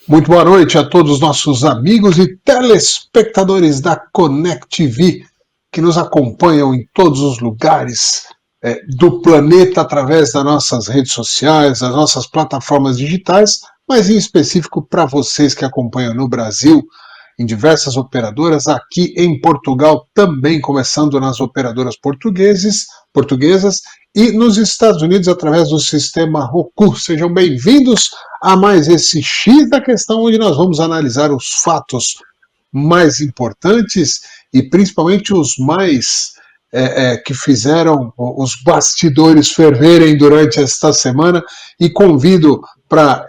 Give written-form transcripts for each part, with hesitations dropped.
Muito boa noite a todos os nossos amigos e telespectadores da Connect TV, que nos acompanham em todos os lugares do planeta através das nossas redes sociais, das nossas plataformas digitais, mas em específico para vocês que acompanham no Brasil, em diversas operadoras, aqui em Portugal também, começando nas operadoras portuguesas, e nos Estados Unidos através do sistema Roku. Sejam bem-vindos a mais esse X da Questão, onde nós vamos analisar os fatos mais importantes e principalmente os mais que fizeram os bastidores ferverem durante esta semana, e convido para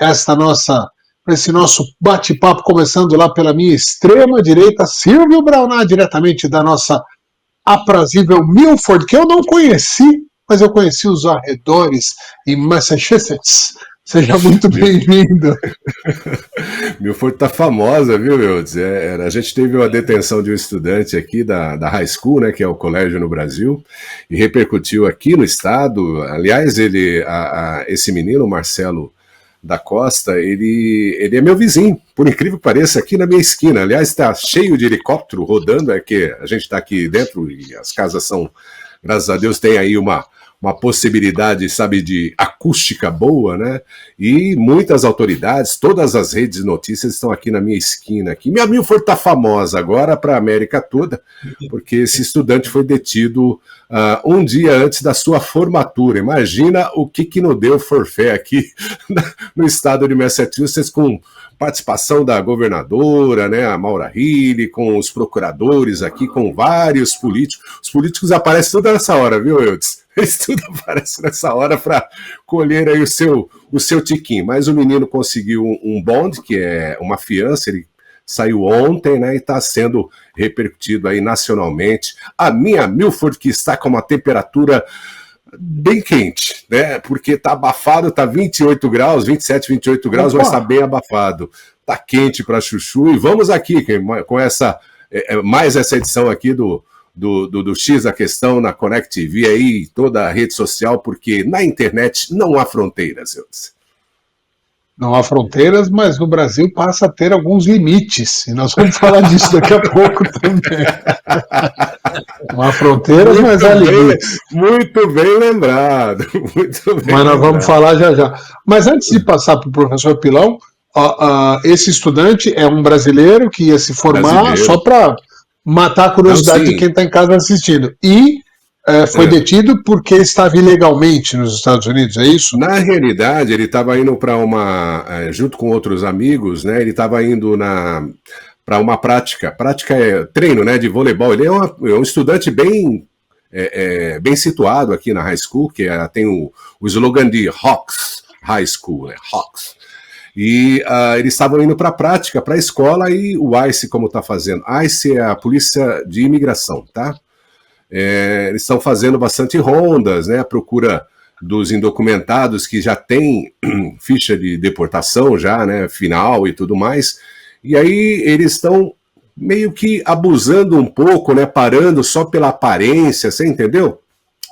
esse nosso bate-papo, começando lá pela minha extrema direita, Silvio Braunar, diretamente da nossa aprazível Milford, que eu não conheci, mas eu conheci os arredores em Massachusetts. Seja muito bem-vindo. Milford tá famosa, viu, Eudes? A gente teve uma detenção de um estudante aqui da High School, né, que é o colégio no Brasil, e repercutiu aqui no estado. Aliás, esse menino, Marcelo da Costa, ele é meu vizinho, por incrível que pareça, aqui na minha esquina. Aliás, está cheio de helicóptero rodando, que a gente está aqui dentro e as casas são, graças a Deus, tem aí uma possibilidade, sabe, de acústica boa, né? E muitas autoridades, todas as redes de notícias estão aqui na minha esquina. Aqui. Minha Milford está famosa agora para a América toda, porque esse estudante foi detido um dia antes da sua formatura. Imagina o que não deu forfé aqui no estado de Massachusetts, com participação da governadora, né, a Maura Healey, com os procuradores aqui, com vários políticos. Os políticos aparecem toda nessa hora, viu, Eudes? Eles tudo aparecem nessa hora para colher aí o seu tiquinho. Mas o menino conseguiu um bond, que é uma fiança, ele saiu ontem, né, e está sendo repercutido aí nacionalmente. A minha Milford, que está com uma temperatura bem quente, né, porque está abafado, está 28 graus, 27, 28 graus, mas está bem abafado. Está quente para chuchu, e vamos aqui com mais essa edição aqui do X da Questão na Connect TV, aí toda a rede social, porque na internet não há fronteiras, Eudes. Não há fronteiras, mas no Brasil passa a ter alguns limites, e nós vamos falar disso daqui a pouco também. Não há fronteiras, mas há limites. Muito bem lembrado. Mas nós vamos falar já. Mas antes de passar para o professor Pilão, esse estudante é um brasileiro que ia se formar só para matar a curiosidade de quem está em casa assistindo. E foi detido porque estava ilegalmente nos Estados Unidos, é isso? Na realidade, ele estava indo para junto com outros amigos, né? Ele estava indo para uma prática é treino, né, de voleibol. Ele é um estudante bem situado aqui na High School, que tem o slogan de Hawks High School, né? Hawks. E eles estavam indo para a prática, para a escola, e o ICE, como está fazendo? ICE é a Polícia de Imigração, tá? Eles estão fazendo bastante rondas, né? A procura dos indocumentados que já tem ficha de deportação, já, né? Final e tudo mais. E aí eles estão meio que abusando um pouco, né? Parando só pela aparência, você entendeu?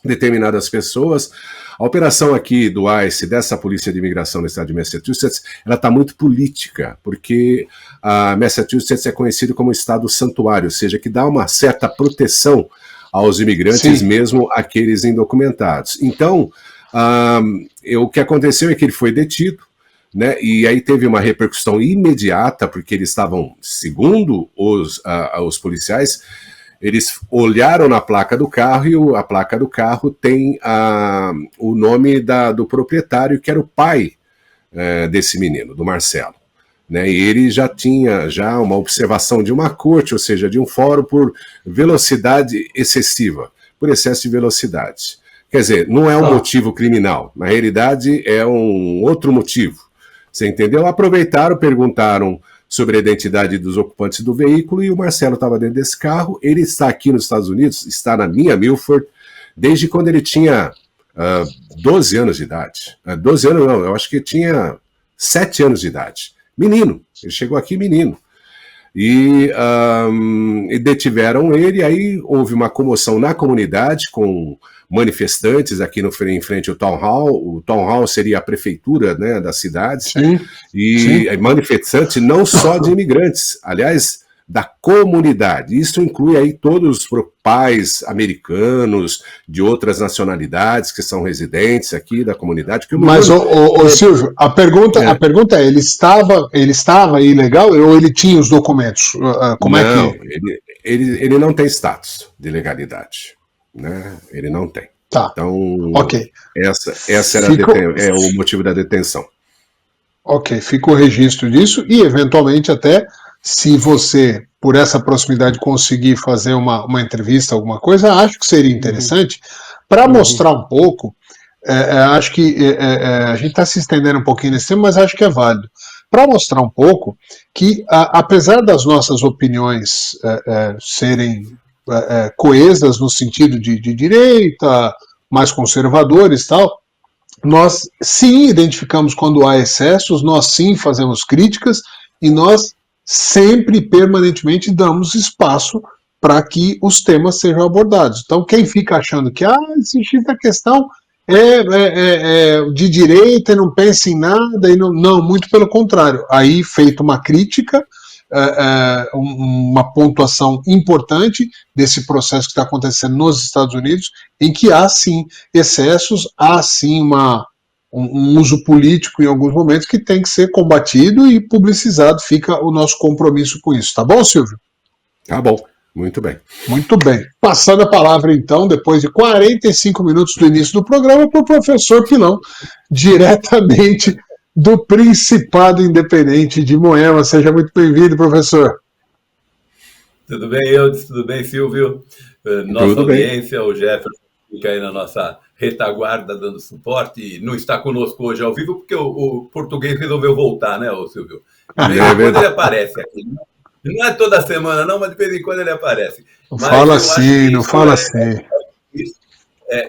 Determinadas pessoas. A operação aqui do ICE, dessa Polícia de Imigração no estado de Massachusetts, ela está muito política, porque a Massachusetts é conhecido como estado santuário, ou seja, que dá uma certa proteção aos imigrantes, mesmo aqueles indocumentados. Então, o que aconteceu é que ele foi detido, né, e aí teve uma repercussão imediata, porque eles estavam, segundo os policiais, eles olharam na placa do carro, e a placa do carro tem o nome do proprietário, que era o pai desse menino, do Marcelo. Né, e ele já tinha uma observação de uma corte, ou seja, de um fórum por velocidade excessiva, por excesso de velocidade. Quer dizer, não é um motivo criminal, na realidade é um outro motivo. Você entendeu? Aproveitaram, perguntaram sobre a identidade dos ocupantes do veículo, e o Marcelo estava dentro desse carro. Ele está aqui nos Estados Unidos, está na minha Milford, desde quando ele tinha 12 anos de idade. 12 anos não, eu acho que tinha 7 anos de idade. Menino, ele chegou aqui menino. e detiveram ele. Aí houve uma comoção na comunidade com manifestantes aqui em frente ao Town Hall. O Town Hall seria a prefeitura, né, da cidade. Sim, e manifestantes não só de imigrantes, aliás, da comunidade. Isso inclui aí todos os pais americanos, de outras nacionalidades que são residentes aqui da comunidade. Mas, Silvio, a pergunta é, ele estava ilegal ou ele tinha os documentos? Como não, é que... ele não tem status de legalidade, né? Ele não tem. Tá. Então, ok. Essa era é o motivo da detenção. Ok, fica o registro disso e, eventualmente, até se você, por essa proximidade, conseguir fazer uma entrevista, alguma coisa, acho que seria interessante para mostrar um pouco. Acho que a gente está se estendendo um pouquinho nesse tema, mas acho que é válido. Para mostrar um pouco que, apesar das nossas opiniões serem coesas no sentido de direita, mais conservadores e tal, nós sim identificamos quando há excessos, nós sim fazemos críticas e nós sempre, permanentemente, damos espaço para que os temas sejam abordados. Então, quem fica achando que esse X da questão é de direita e não pensa em nada, não, muito pelo contrário. Aí, feita uma crítica, uma pontuação importante desse processo que está acontecendo nos Estados Unidos, em que há sim excessos, há sim um uso político em alguns momentos que tem que ser combatido e publicizado. Fica o nosso compromisso com isso. Tá bom, Silvio? Tá bom, muito bem. Muito bem. Passando a palavra, então, depois de 45 minutos do início do programa, para o professor Pilão, diretamente do Principado Independente de Moema. Seja muito bem-vindo, professor. Tudo bem, Eudes? Tudo bem, Silvio? Nossa Tudo audiência, bem. O Jefferson fica aí na nossa retaguarda dando suporte e não está conosco hoje ao vivo porque o português resolveu voltar, né, Silvio? De vez em quando ele aparece aqui. Não é toda semana, não, mas de vez em quando ele aparece. Não fala assim, não fala assim.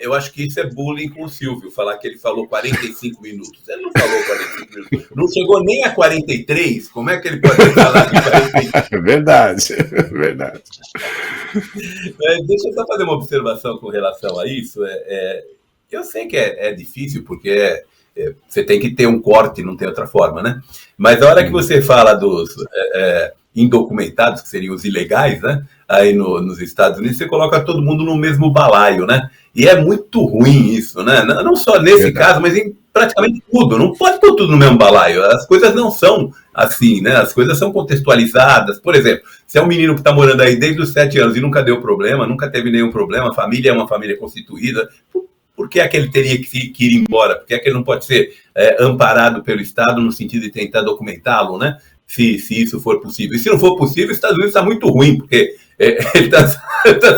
Eu acho que isso é bullying com o Silvio, falar que ele falou 45 minutos. Ele não falou 45 minutos. Não chegou nem a 43. Como é que ele pode falar de 45? Verdade. Deixa eu só fazer uma observação com relação a isso. Eu sei que é difícil, porque você tem que ter um corte, não tem outra forma, né? Mas a hora que você fala dos indocumentados, que seriam os ilegais, né? Aí nos Estados Unidos, você coloca todo mundo no mesmo balaio, né? E é muito ruim isso, né? Não só nesse caso, mas em praticamente tudo. Não pode pôr tudo no mesmo balaio. As coisas não são assim, né? As coisas são contextualizadas. Por exemplo, se é um menino que está morando aí desde os 7 anos e nunca deu problema, nunca teve nenhum problema, a família é uma família constituída, por que é que ele teria que ir embora? Por que é que ele não pode ser amparado pelo Estado no sentido de tentar documentá-lo, né? Se isso for possível. E se não for possível, os Estados Unidos está muito ruim, porque ele está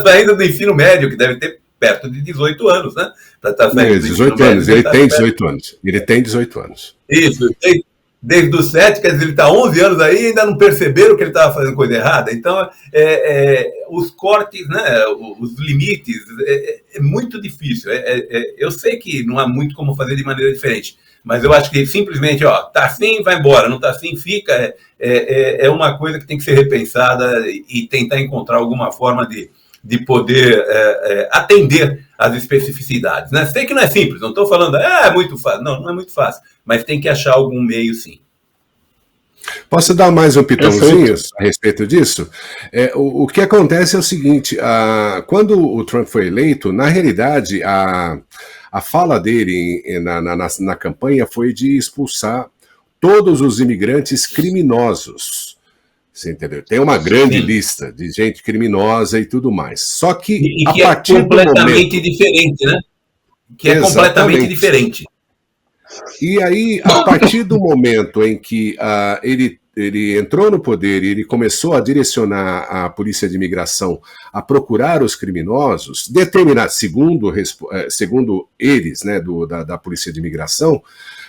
saindo do ensino médio, que deve ter perto de 18 anos, né? Para estar saindo 18 anos, ele tem 18 anos. Ele tem 18 anos. Isso, desde os 7, quer dizer, ele está 11 anos aí e ainda não perceberam que ele estava fazendo coisa errada. Então, os cortes, né, os limites, é muito difícil. Eu sei que não há muito como fazer de maneira diferente, mas eu acho que simplesmente, tá assim, vai embora, não tá assim, fica. É uma coisa que tem que ser repensada e tentar encontrar alguma forma de poder atender às especificidades, né? Sei que não é simples, não estou falando, é muito fácil. Não é muito fácil, mas tem que achar algum meio, sim. Posso dar mais um pitãozinho a respeito disso? O que acontece é o seguinte, quando o Trump foi eleito, na realidade, a fala dele na campanha foi de expulsar todos os imigrantes criminosos. Você entendeu? Tem uma grande lista de gente criminosa e tudo mais. Só que a partir é completamente diferente, né? Que é completamente diferente. E aí, a partir do momento em que ele entrou no poder e ele começou a direcionar a polícia de imigração a procurar os criminosos, segundo eles, né, da polícia de imigração,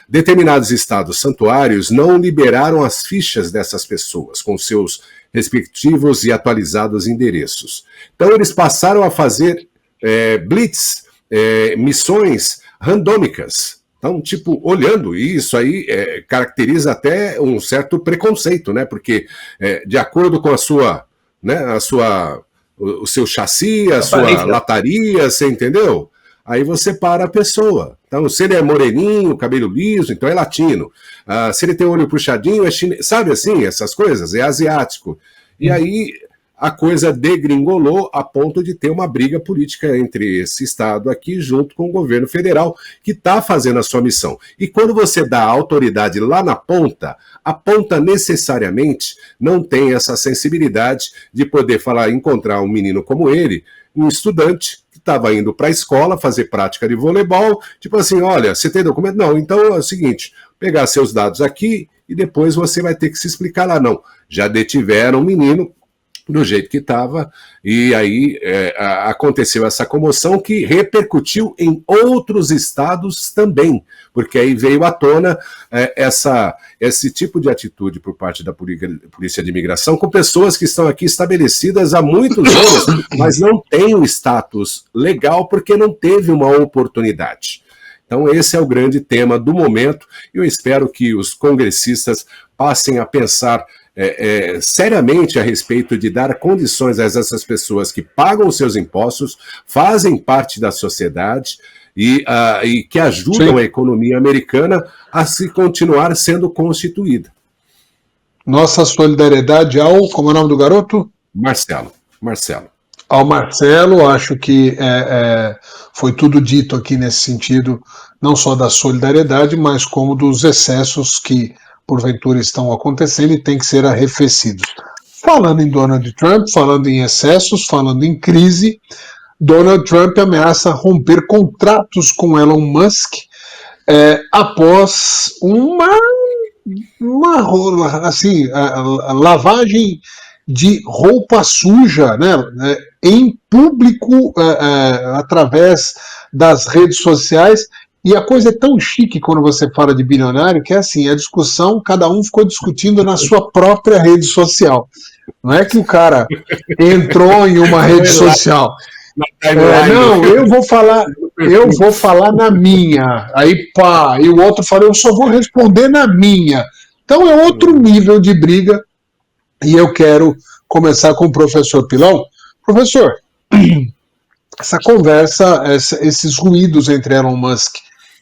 determinados estados santuários não liberaram as fichas dessas pessoas com seus respectivos e atualizados endereços. Então eles passaram a fazer blitz, missões randômicas, Então, tipo, olhando isso aí, caracteriza até um certo preconceito, né? Porque, de acordo com a sua, né, o seu chassi, a sua lataria, você entendeu? Aí você para a pessoa. Então, se ele é moreninho, cabelo liso, então é latino. Se ele tem olho puxadinho, é chinês. Sabe assim, essas coisas? É asiático. E aí a coisa degringolou a ponto de ter uma briga política entre esse Estado aqui junto com o governo federal, que está fazendo a sua missão. E quando você dá autoridade lá na ponta, a ponta necessariamente não tem essa sensibilidade de poder encontrar um menino como ele, um estudante que estava indo para a escola fazer prática de voleibol, tipo assim, olha, você tem documento? Não, então é o seguinte, pegar seus dados aqui e depois você vai ter que se explicar lá. Não, já detiveram o menino do jeito que estava, e aí aconteceu essa comoção que repercutiu em outros estados também, porque aí veio à tona esse tipo de atitude por parte da Polícia de Imigração com pessoas que estão aqui estabelecidas há muitos anos, mas não têm o status legal porque não teve uma oportunidade. Então esse é o grande tema do momento, e eu espero que os congressistas passem a pensar seriamente a respeito de dar condições a essas pessoas que pagam os seus impostos, fazem parte da sociedade e que ajudam a economia americana a se continuar sendo constituída. Nossa solidariedade como é o nome do garoto? Marcelo. Ao Marcelo, acho que foi tudo dito aqui nesse sentido, não só da solidariedade, mas como dos excessos que porventura estão acontecendo e têm que ser arrefecidos. Falando em Donald Trump, falando em excessos, falando em crise, Donald Trump ameaça romper contratos com Elon Musk após uma lavagem de roupa suja, né, em público, através das redes sociais. E a coisa é tão chique quando você fala de bilionário, que é assim, a discussão, cada um ficou discutindo na sua própria rede social. Não é que o cara entrou em uma rede social. Não, eu vou falar na minha. Aí pá, e o outro fala, eu só vou responder na minha. Então é outro nível de briga, e eu quero começar com o professor Pilão. Professor, essa conversa, esses ruídos entre Elon Musk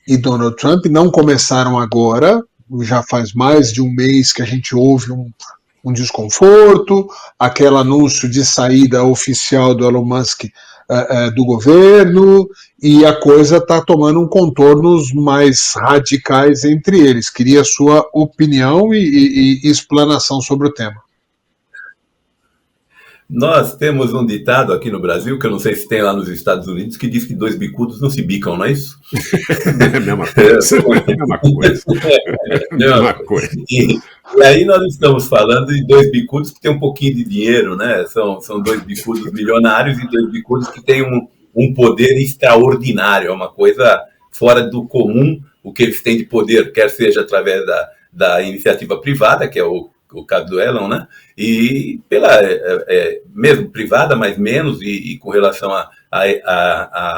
e Donald Trump não começaram agora, já faz mais de um mês que a gente ouve um desconforto, aquele anúncio de saída oficial do Elon Musk do governo, e a coisa está tomando contornos mais radicais entre eles. Queria a sua opinião e explanação sobre o tema. Nós temos um ditado aqui no Brasil, que eu não sei se tem lá nos Estados Unidos, que diz que dois bicudos não se bicam, não é isso? Mesma coisa. Mesma coisa. E aí nós estamos falando de dois bicudos que têm um pouquinho de dinheiro, né? São dois bicudos milionários e dois bicudos que têm um poder extraordinário, é uma coisa fora do comum o que eles têm de poder, quer seja através da iniciativa privada, que é o caso do Elon, né? E pela mesmo privada, mas menos, e com relação à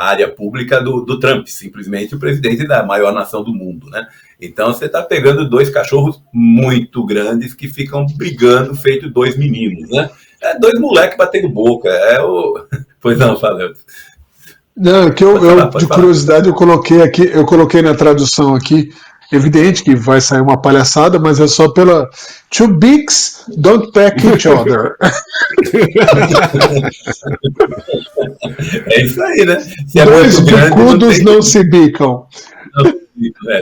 área pública do Trump, simplesmente o presidente da maior nação do mundo, né? Então você está pegando dois cachorros muito grandes que ficam brigando, feito dois meninos, né? Dois moleques batendo boca. Pois não, falando. Não, que de curiosidade eu coloquei na tradução aqui. Evidente que vai sair uma palhaçada, mas é só pela two bigs don't peck each other. É isso aí, né? Dois bicudos não se bicam.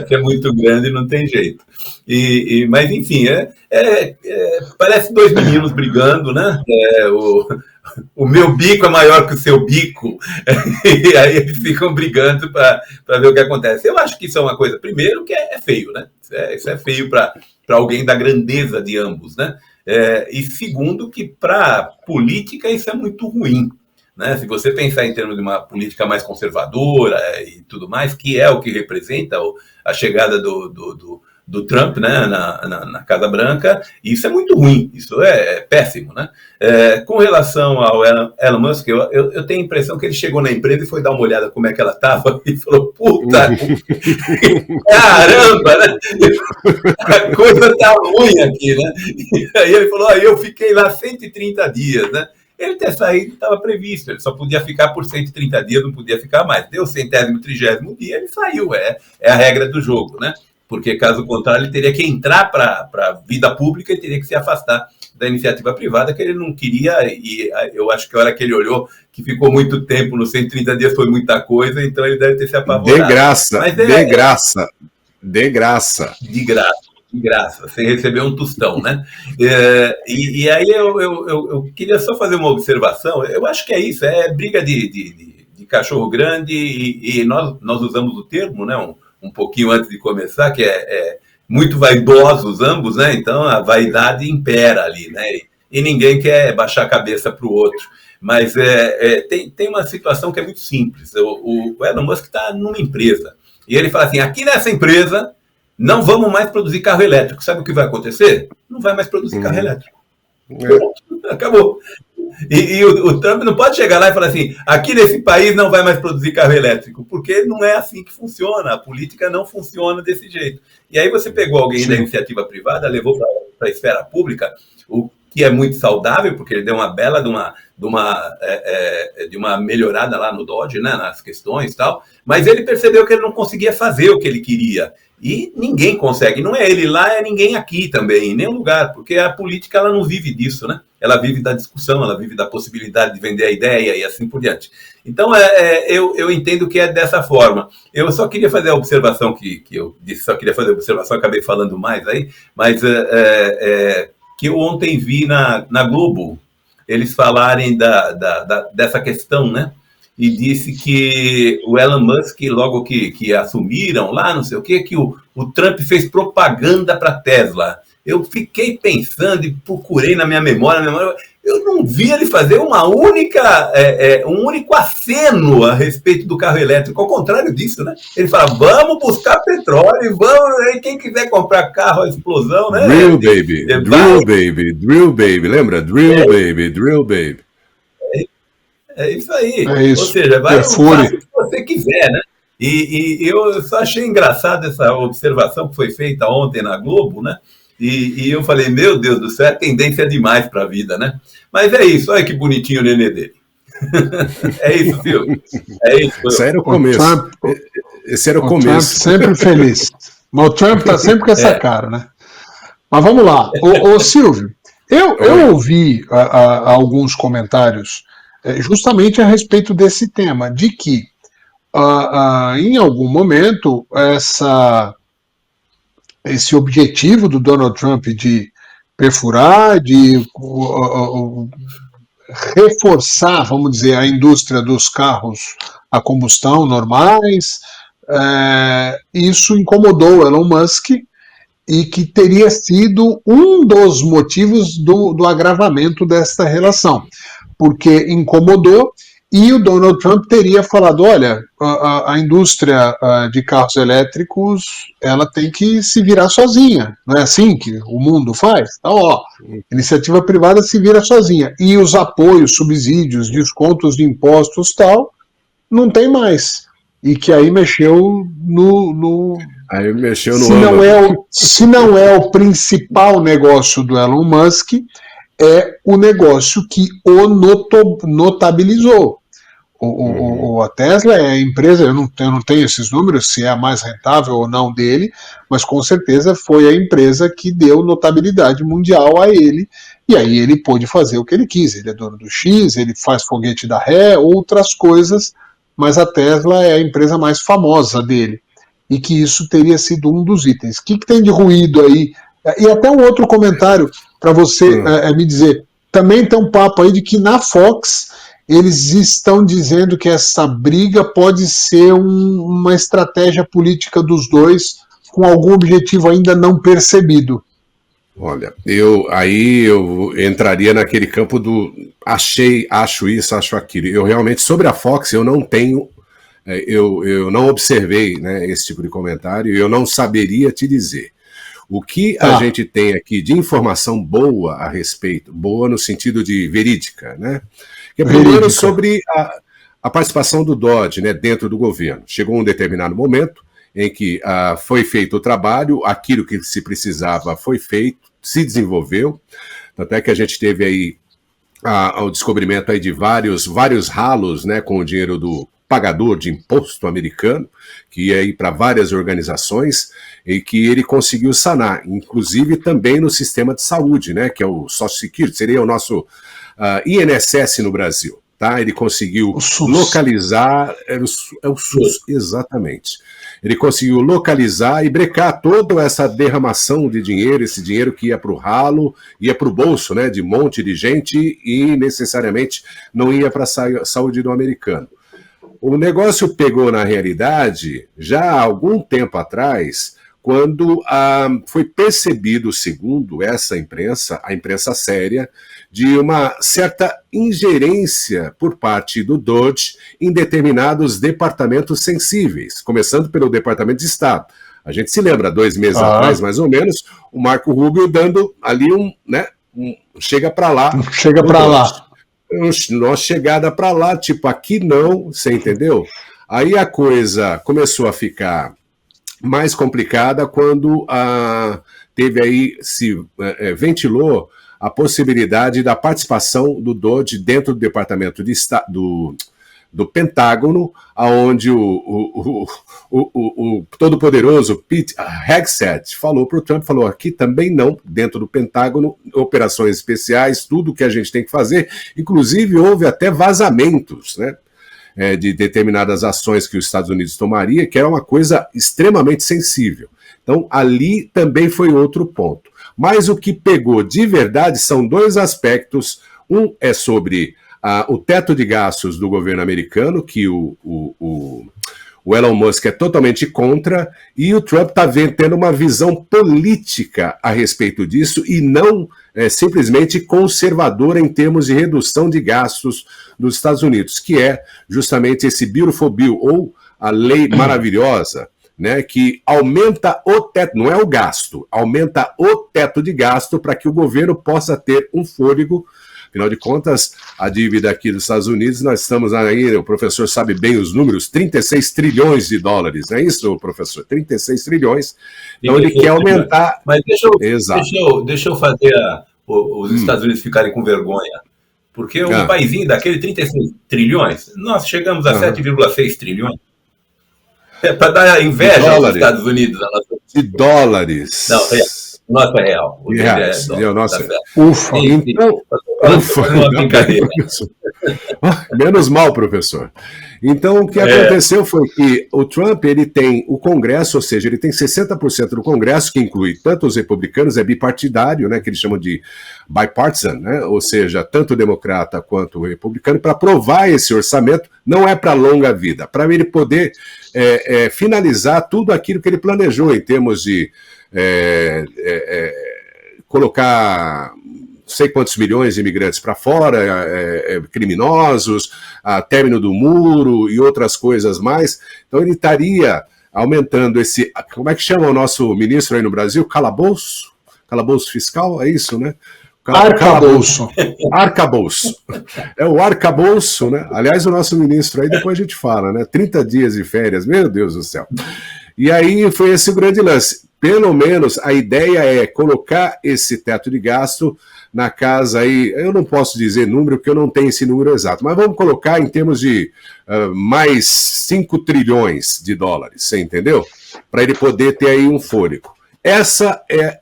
Se é muito grande, não tem jeito. Mas, enfim, parece dois meninos brigando, né? O meu bico é maior que o seu bico, e aí eles ficam brigando para ver o que acontece. Eu acho que isso é uma coisa, primeiro, que é feio, né? Isso é feio para alguém da grandeza de ambos, né? E segundo, que para política isso é muito ruim, né? Se você pensar em termos de uma política mais conservadora e tudo mais, que é o que representa a chegada do do Trump, né, na Casa Branca, e isso é muito ruim, isso é péssimo, né? Com relação ao Elon Musk, eu tenho a impressão que ele chegou na empresa e foi dar uma olhada como é que ela estava e falou, puta, caramba, né? A coisa tá ruim aqui, né? E aí ele falou, eu fiquei lá 130 dias, né? Ele ter saído estava previsto, ele só podia ficar por 130 dias, não podia ficar mais. Deu o 130º dia, ele saiu, é a regra do jogo, né? Porque, caso contrário, ele teria que entrar para a vida pública e teria que se afastar da iniciativa privada, que ele não queria, e eu acho que a hora que ele olhou que ficou muito tempo, nos 130 dias foi muita coisa, então ele deve ter se apavorado. De graça, sem receber um tostão, né? E aí eu queria só fazer uma observação, eu acho que é isso, é briga de cachorro grande, e nós usamos o termo, né, um pouquinho antes de começar, que é muito vaidosos ambos, né? Então a vaidade impera ali, né? E ninguém quer baixar a cabeça para o outro. Mas tem uma situação que é muito simples. O Elon Musk está numa empresa e ele fala assim, aqui nessa empresa não vamos mais produzir carro elétrico. Sabe o que vai acontecer? Não vai mais produzir carro elétrico. Acabou. E o Trump não pode chegar lá e falar assim, aqui nesse país não vai mais produzir carro elétrico, porque não é assim que funciona, a política não funciona desse jeito. E aí você pegou alguém da iniciativa privada, levou para a esfera pública, o que é muito saudável, porque ele deu uma bela de uma melhorada lá no Dodge, né, nas questões e tal, mas ele percebeu que ele não conseguia fazer o que ele queria. E ninguém consegue, não é ele lá, é ninguém aqui também, em nenhum lugar, porque a política ela não vive disso, né? Ela vive da discussão, ela vive da possibilidade de vender a ideia e assim por diante. Então, eu entendo que é dessa forma. Eu só queria fazer a observação que eu disse, só queria fazer a observação, acabei falando mais aí, mas que eu ontem vi na Globo, eles falarem dessa questão, né? E disse que o Elon Musk, logo que assumiram lá, não sei o quê, que o Trump fez propaganda para a Tesla. Eu fiquei pensando e procurei na minha memória, eu não vi ele fazer um único aceno a respeito do carro elétrico, ao contrário disso, né? Ele fala, vamos buscar petróleo, quem quiser comprar carro à explosão, né? Drill baby, lembra? Drill baby. É isso aí. É isso. Ou seja, vai o que você quiser, né? E eu só achei engraçado essa observação que foi feita ontem na Globo, né? E eu falei, meu Deus do céu, é tendência demais para a vida, né? Mas é isso, olha que bonitinho o nenê dele. É isso, Silvio. É isso. Esse era o começo. Esse era o começo. Trump sempre feliz. Mas o Trump está sempre com essa cara, né? Mas vamos lá. Ô Silvio, eu ouvi alguns comentários justamente a respeito desse tema, de que em algum momento esse objetivo do Donald Trump de perfurar, de reforçar, vamos dizer, a indústria dos carros a combustão normais, isso incomodou o Elon Musk e que teria sido um dos motivos do agravamento desta relação, porque incomodou. E o Donald Trump teria falado, olha, a indústria de carros elétricos, ela tem que se virar sozinha. Não é assim que o mundo faz? Então, iniciativa privada se vira sozinha. E os apoios, subsídios, descontos de impostos tal, não tem mais. E que aí mexeu no Aí mexeu no se não é o principal negócio do Elon Musk, é o negócio que o notabilizou. A Tesla é a empresa, eu não tenho esses números, se é a mais rentável ou não dele, mas com certeza foi a empresa que deu notabilidade mundial a ele, e aí ele pôde fazer o que ele quis. Ele é dono do X, ele faz foguete da ré, outras coisas, mas a Tesla é a empresa mais famosa dele, e que isso teria sido um dos itens. O que tem de ruído aí? E até um outro comentário para você me dizer. Também tem um papo aí de que na Fox eles estão dizendo que essa briga pode ser uma estratégia política dos dois com algum objetivo ainda não percebido. Olha, eu entraria naquele campo do acho isso, acho aquilo. Eu realmente, sobre a Fox, eu não tenho, eu não observei, né, esse tipo de comentário e eu não saberia te dizer. O que a gente tem aqui de informação boa a respeito, boa no sentido de verídica, né? Que é primeiro sobre a participação do Dodge, né, dentro do governo. Chegou um determinado momento em que foi feito o trabalho, aquilo que se precisava foi feito, se desenvolveu, tanto é que a gente teve aí o descobrimento aí de vários ralos, né, com o dinheiro do pagador de imposto americano, que ia ir para várias organizações e que ele conseguiu sanar, inclusive também no sistema de saúde, né, que é o Social Security, seria o nosso INSS no Brasil. Tá? Ele conseguiu localizar, é o SUS, exatamente. Ele conseguiu localizar e brecar toda essa derramação de dinheiro, esse dinheiro que ia para o ralo, ia para o bolso, né, de um monte de gente e necessariamente não ia para a saúde do americano. O negócio pegou na realidade já há algum tempo atrás, quando foi percebido, segundo essa imprensa, a imprensa séria, de uma certa ingerência por parte do Dodge em determinados departamentos sensíveis, começando pelo Departamento de Estado. A gente se lembra, 2 meses atrás, mais ou menos, o Marco Rubio dando ali chega para lá. Chega para lá. Uma chegada para lá, tipo, aqui não, você entendeu? Aí a coisa começou a ficar mais complicada quando teve aí, se ventilou a possibilidade da participação do Dodge dentro do Departamento de Estado, do Pentágono, onde o todo-poderoso Pete Hegseth falou para o Trump, falou, aqui também não, dentro do Pentágono, operações especiais, tudo que a gente tem que fazer, inclusive houve até vazamentos, né, de determinadas ações que os Estados Unidos tomaria, que era uma coisa extremamente sensível. Então, ali também foi outro ponto. Mas o que pegou de verdade são 2 aspectos. Um é sobre o teto de gastos do governo americano, que o Elon Musk é totalmente contra, e o Trump está tendo uma visão política a respeito disso e não simplesmente conservadora em termos de redução de gastos dos Estados Unidos, que é justamente esse Beautiful Bill, ou a lei maravilhosa, né, que aumenta o teto, não é o gasto, aumenta o teto de gasto para que o governo possa ter um fôlego. Afinal de contas, a dívida aqui dos Estados Unidos, nós estamos aí, o professor sabe bem os números, 36 trilhões de dólares, não é isso, professor? 36 trilhões. Então ele quer aumentar... Mas deixa eu fazer os Estados Unidos ficarem com vergonha. Porque um paizinho daquele 36 trilhões, nós chegamos a 7,6 trilhões. É para dar inveja aos Estados Unidos. De dólares. Não, nossa, é real. O reais. Nossa. Ufa, então... Ufa, uma brincadeira. Menos mal, professor. Então, o que aconteceu foi que o Trump, ele tem o Congresso, ou seja, ele tem 60% do Congresso, que inclui tanto os republicanos, é bipartidário, né, que eles chamam de bipartisan, né, ou seja, tanto o democrata quanto o republicano, para aprovar esse orçamento, não é para longa vida, para ele poder finalizar tudo aquilo que ele planejou em termos de colocar não sei quantos milhões de imigrantes para fora, criminosos, término do muro e outras coisas mais. Então ele estaria aumentando esse... Como é que chama o nosso ministro aí no Brasil? Calabouço? Calabouço fiscal? É isso, né? Arcabouço. Arcabouço. É o arcabouço, né? Aliás, o nosso ministro aí, depois a gente fala, né? 30 dias de férias, meu Deus do céu. E aí foi esse o grande lance. Pelo menos a ideia é colocar esse teto de gasto na casa aí, eu não posso dizer número porque eu não tenho esse número exato, mas vamos colocar em termos de mais 5 trilhões de dólares, você entendeu? Para ele poder ter aí um fôlego. Essa é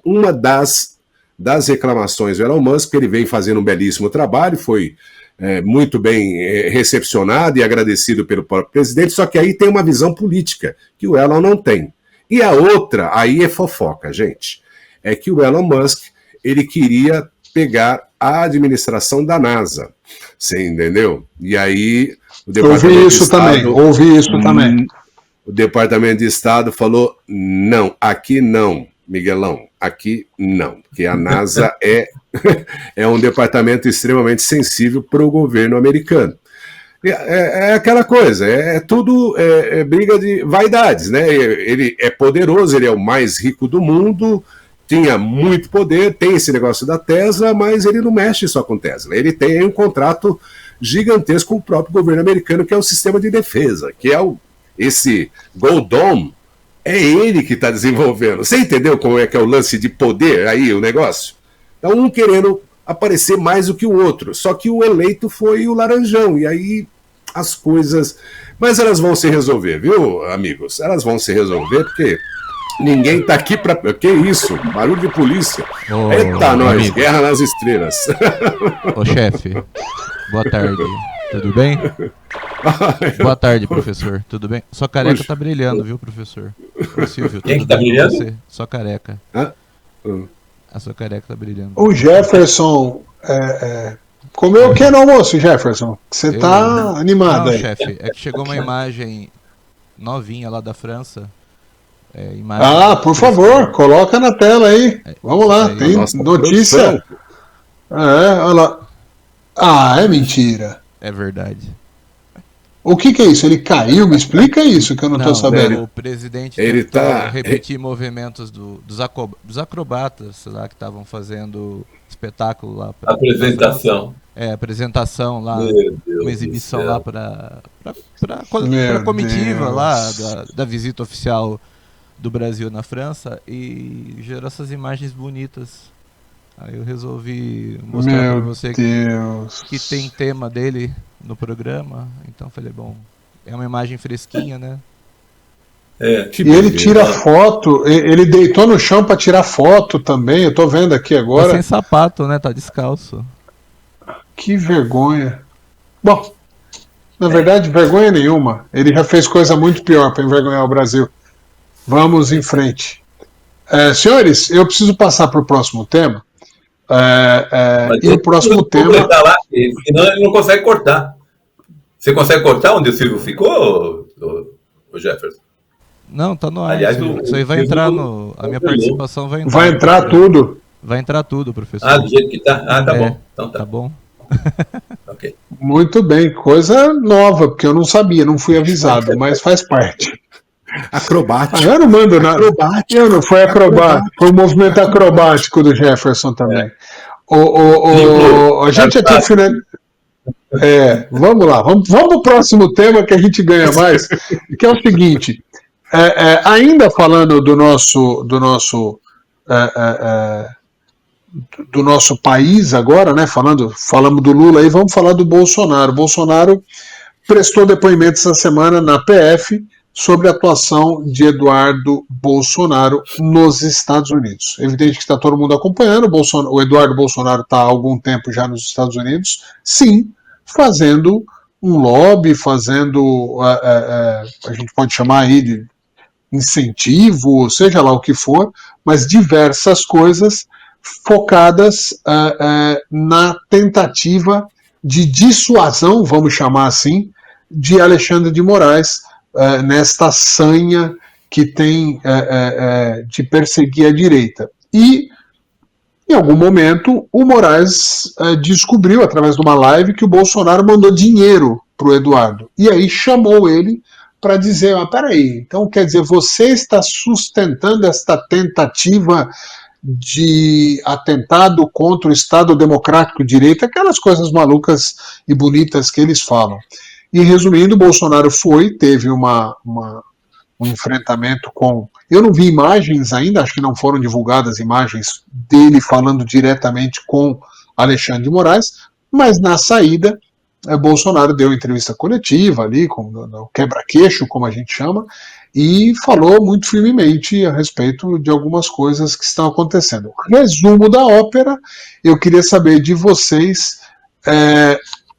uma das reclamações do Elon Musk, que ele vem fazendo um belíssimo trabalho, foi muito bem recepcionado e agradecido pelo próprio presidente, só que aí tem uma visão política, que o Elon não tem. E a outra, aí é fofoca, gente, é que o Elon Musk, ele queria pegar a administração da NASA, você entendeu? E aí... Ouvi isso também. O Departamento de Estado falou, não, aqui não, Miguelão, aqui não, porque a NASA é um departamento extremamente sensível para o governo americano. É aquela coisa, tudo briga de vaidades, né? Ele é poderoso, ele é o mais rico do mundo, tinha muito poder, tem esse negócio da Tesla, mas ele não mexe só com Tesla. Ele tem um contrato gigantesco com o próprio governo americano, que é o sistema de defesa, que é esse Golden Dome, é ele que está desenvolvendo. Você entendeu como é que é o lance de poder aí, o negócio? Então, um querendo aparecer mais do que o outro, só que o eleito foi o Laranjão, e aí as coisas... Mas elas vão se resolver, viu, amigos? Elas vão se resolver, porque ninguém tá aqui pra... Que isso? Barulho de polícia. Eita, nós, amigo. Guerra nas estrelas. Ô, chefe, boa tarde. Tudo bem? Boa tarde, professor. Tudo bem? Sua careca tá brilhando, viu, professor? Ô, Silvio, quem que tá brilhando? Você? Sua careca. A sua careca tá brilhando. O Jefferson comeu o que no almoço, Jefferson? Você tá animado aí. Não, chefe, é que chegou uma imagem novinha lá da França. Por favor, coloca na tela aí. Vamos lá, tem notícia. Olha lá. É mentira. É verdade. O que é isso? Ele caiu? Me explica isso que eu não tô sabendo. O presidente tentou repetir movimentos dos acrobatas lá que estavam fazendo espetáculo lá. Apresentação. Apresentação lá, uma exibição lá para a comitiva lá da visita oficial do Brasil na França, e gerou essas imagens bonitas. Aí eu resolvi mostrar para você que tem tema dele no programa, então falei, bom, é uma imagem fresquinha, né? E ele tira foto, ele deitou no chão para tirar foto também, eu tô vendo aqui agora. Tá sem sapato, né? Tá descalço. Que vergonha. Bom, na verdade, vergonha nenhuma. Ele já fez coisa muito pior para envergonhar o Brasil. Vamos em frente. Senhores, eu preciso passar para o próximo tema. E o próximo tema... Lá, senão ele não consegue cortar. Você consegue cortar onde o Silvio ficou, o Jefferson? Não, tá no ar. Aliás, isso aí vai entrar no... A minha participação vai entrar. Vai entrar tudo? Vai entrar tudo, professor. Do jeito que tá? Tá bom. Então tá bom. Okay. Muito bem, coisa nova, porque eu não sabia, não fui avisado, mas faz parte. Acrobático. Eu não mando nada. Eu não foi acrobático. Foi um movimento acrobático do Jefferson também. A gente já tinha finalizado. Vamos lá. Vamos pro próximo tema que a gente ganha mais, que é o seguinte. Ainda falando do nosso país agora, né? Falamos do Lula aí, vamos falar do Bolsonaro. Bolsonaro prestou depoimento essa semana na PF sobre a atuação de Eduardo Bolsonaro nos Estados Unidos. Evidente que está todo mundo acompanhando, o Eduardo Bolsonaro está há algum tempo já nos Estados Unidos, sim, fazendo um lobby, fazendo, a gente pode chamar aí de incentivo, seja lá o que for, mas diversas coisas focadas na tentativa de dissuasão, vamos chamar assim, de Alexandre de Moraes, nesta sanha que tem de perseguir a direita. E, em algum momento, o Moraes descobriu, através de uma live, que o Bolsonaro mandou dinheiro para o Eduardo. E aí chamou ele para dizer, peraí, então quer dizer, você está sustentando esta tentativa de atentado contra o Estado Democrático de Direita, aquelas coisas malucas e bonitas que eles falam. E resumindo, Bolsonaro teve um enfrentamento com... Eu não vi imagens ainda, acho que não foram divulgadas imagens dele falando diretamente com Alexandre de Moraes, mas na saída, Bolsonaro deu entrevista coletiva ali, no quebra-queixo, como a gente chama, e falou muito firmemente a respeito de algumas coisas que estão acontecendo. Resumo da ópera, eu queria saber de vocês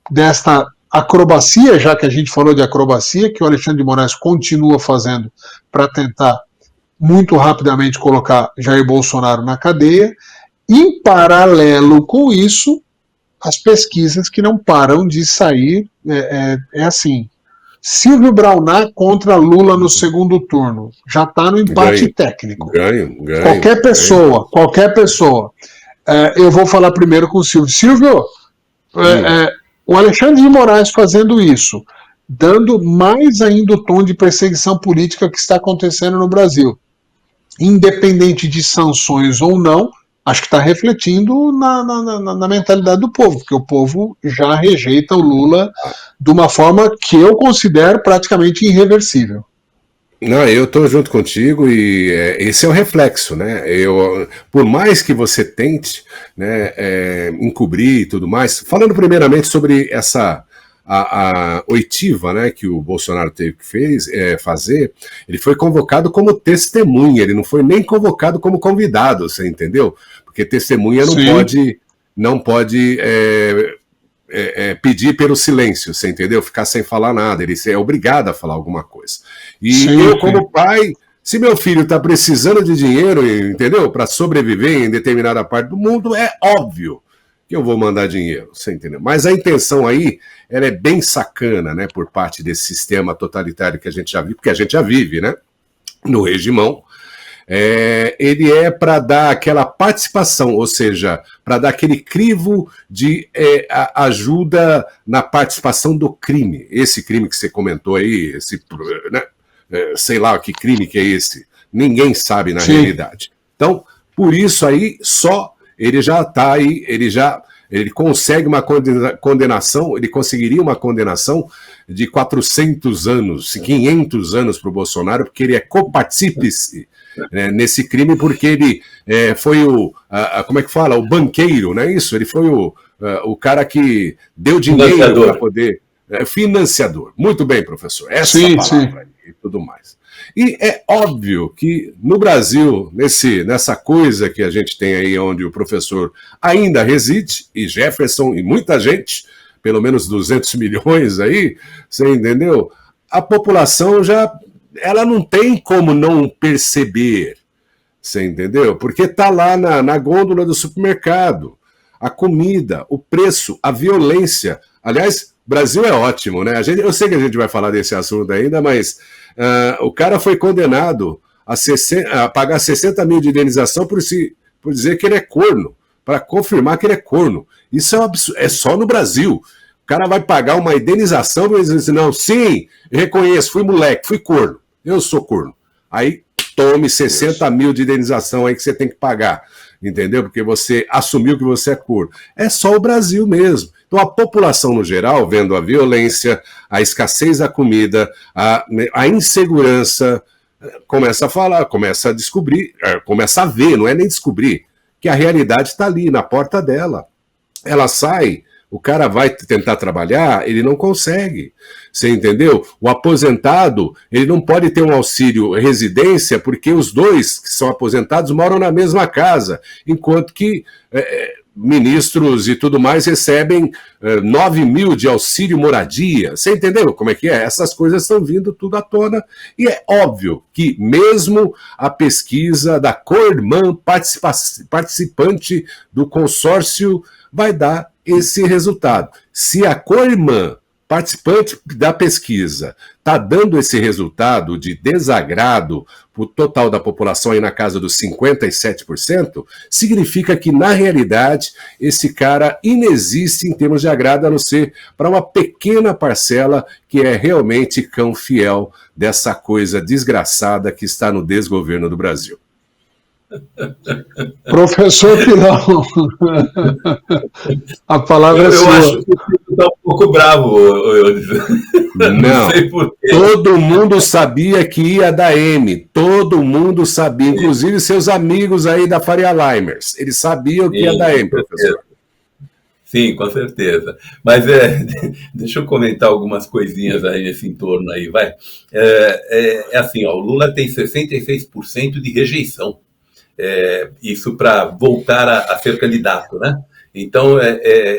desta acrobacia, já que a gente falou de acrobacia, que o Alexandre de Moraes continua fazendo para tentar muito rapidamente colocar Jair Bolsonaro na cadeia. Em paralelo com isso, as pesquisas que não param de sair, assim, Silvio Braunat contra Lula no segundo turno, já está no empate técnico. Ganho. Qualquer pessoa. Eu vou falar primeiro com o Silvio. Silvio, O Alexandre de Moraes fazendo isso, dando mais ainda o tom de perseguição política que está acontecendo no Brasil, independente de sanções ou não, acho que está refletindo na mentalidade do povo, porque o povo já rejeita o Lula de uma forma que eu considero praticamente irreversível. Não, eu estou junto contigo e esse é o reflexo, né? Por mais que você tente, né, encobrir e tudo mais, falando primeiramente sobre a oitiva, né, que o Bolsonaro teve que fazer, ele foi convocado como testemunha, ele não foi nem convocado como convidado, você entendeu? Porque testemunha não pode pedir pelo silêncio, você entendeu? Ficar sem falar nada, ele é obrigado a falar alguma coisa. E eu, como pai, se meu filho está precisando de dinheiro, entendeu? Para sobreviver em determinada parte do mundo, é óbvio que eu vou mandar dinheiro, você entendeu? Mas a intenção aí, ela é bem sacana, né? Por parte desse sistema totalitário que a gente já vive, porque a gente já vive, né? No regimão. Ele é para dar aquela participação, ou seja, para dar aquele crivo de ajuda na participação do crime. Esse crime que você comentou aí, né? Sei lá que crime que é esse, ninguém sabe na realidade. Então, por isso aí, só ele já está aí, ele consegue uma condenação, ele conseguiria uma condenação de 400 anos, 500 anos para o Bolsonaro, porque ele é copartícipe nesse crime, porque ele foi como é que fala? O banqueiro, não é isso? Ele foi o cara que deu dinheiro para poder... financiador. Muito bem, professor. Essa palavra aí, e tudo mais. E é óbvio que no Brasil, nessa coisa que a gente tem aí, onde o professor ainda reside, e Jefferson e muita gente, pelo menos 200 milhões aí, você entendeu? A população ela não tem como não perceber, você entendeu? Porque tá lá na gôndola do supermercado, a comida, o preço, a violência. Aliás, Brasil é ótimo, né? Eu sei que a gente vai falar desse assunto ainda, mas o cara foi condenado a pagar 60 mil de indenização por dizer que ele é corno, para confirmar que ele é corno. Isso é só no Brasil. O cara vai pagar uma indenização e dizer assim, não, sim, reconheço, fui moleque, fui corno, eu sou corno. Aí tome 60 mil de indenização aí que você tem que pagar, entendeu? Porque você assumiu que você é corno. É só o Brasil mesmo. Então a população no geral, vendo a violência, a escassez da comida, a insegurança, começa a falar, começa a descobrir, começa a ver, não é nem descobrir, que a realidade está ali, na porta dela. Ela sai, o cara vai tentar trabalhar, ele não consegue. Você entendeu? O aposentado, ele não pode ter um auxílio residência porque os dois que são aposentados moram na mesma casa, enquanto que ministros e tudo mais recebem 9 mil de auxílio moradia. Você entendeu como é que é? Essas coisas estão vindo tudo à tona e é óbvio que mesmo a pesquisa da co-irmã participante do consórcio vai dar esse resultado. Se a co-irmã participante da pesquisa está dando esse resultado de desagrado para o total da população aí na casa dos 57%, significa que, na realidade, esse cara inexiste em termos de agrado, a não ser para uma pequena parcela que é realmente cão fiel dessa coisa desgraçada que está no desgoverno do Brasil. Professor Pilão, a palavra é sua. Eu acho que você está um pouco bravo, não sei por quê. Todo mundo sabia que ia dar M, todo mundo sabia, inclusive seus amigos aí da Faria Limers, eles sabiam que ia dar M, professor. Sim, com certeza. Mas deixa eu comentar algumas coisinhas aí nesse entorno aí, vai. Assim, ó, o Lula tem 66% de rejeição. Isso para voltar a ser candidato, né? Então,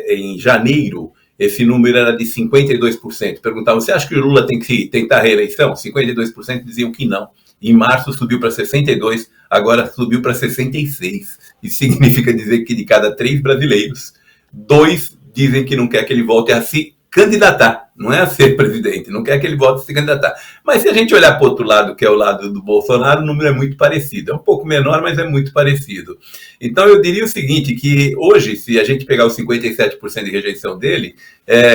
em janeiro, esse número era de 52%. Perguntavam, você acha que o Lula tem que tentar a reeleição? 52% diziam que não. Em março subiu para 62%, agora subiu para 66%. Isso significa dizer que de cada 3 brasileiros, 2 dizem que não quer que ele volte a se candidatar. não é a ser presidente, não quer que ele volte a se candidatar. Mas se a gente olhar para o outro lado, que é o lado do Bolsonaro, o número é muito parecido. É um pouco menor, mas é muito parecido. Então eu diria o seguinte, que hoje, se a gente pegar os 57% de rejeição dele,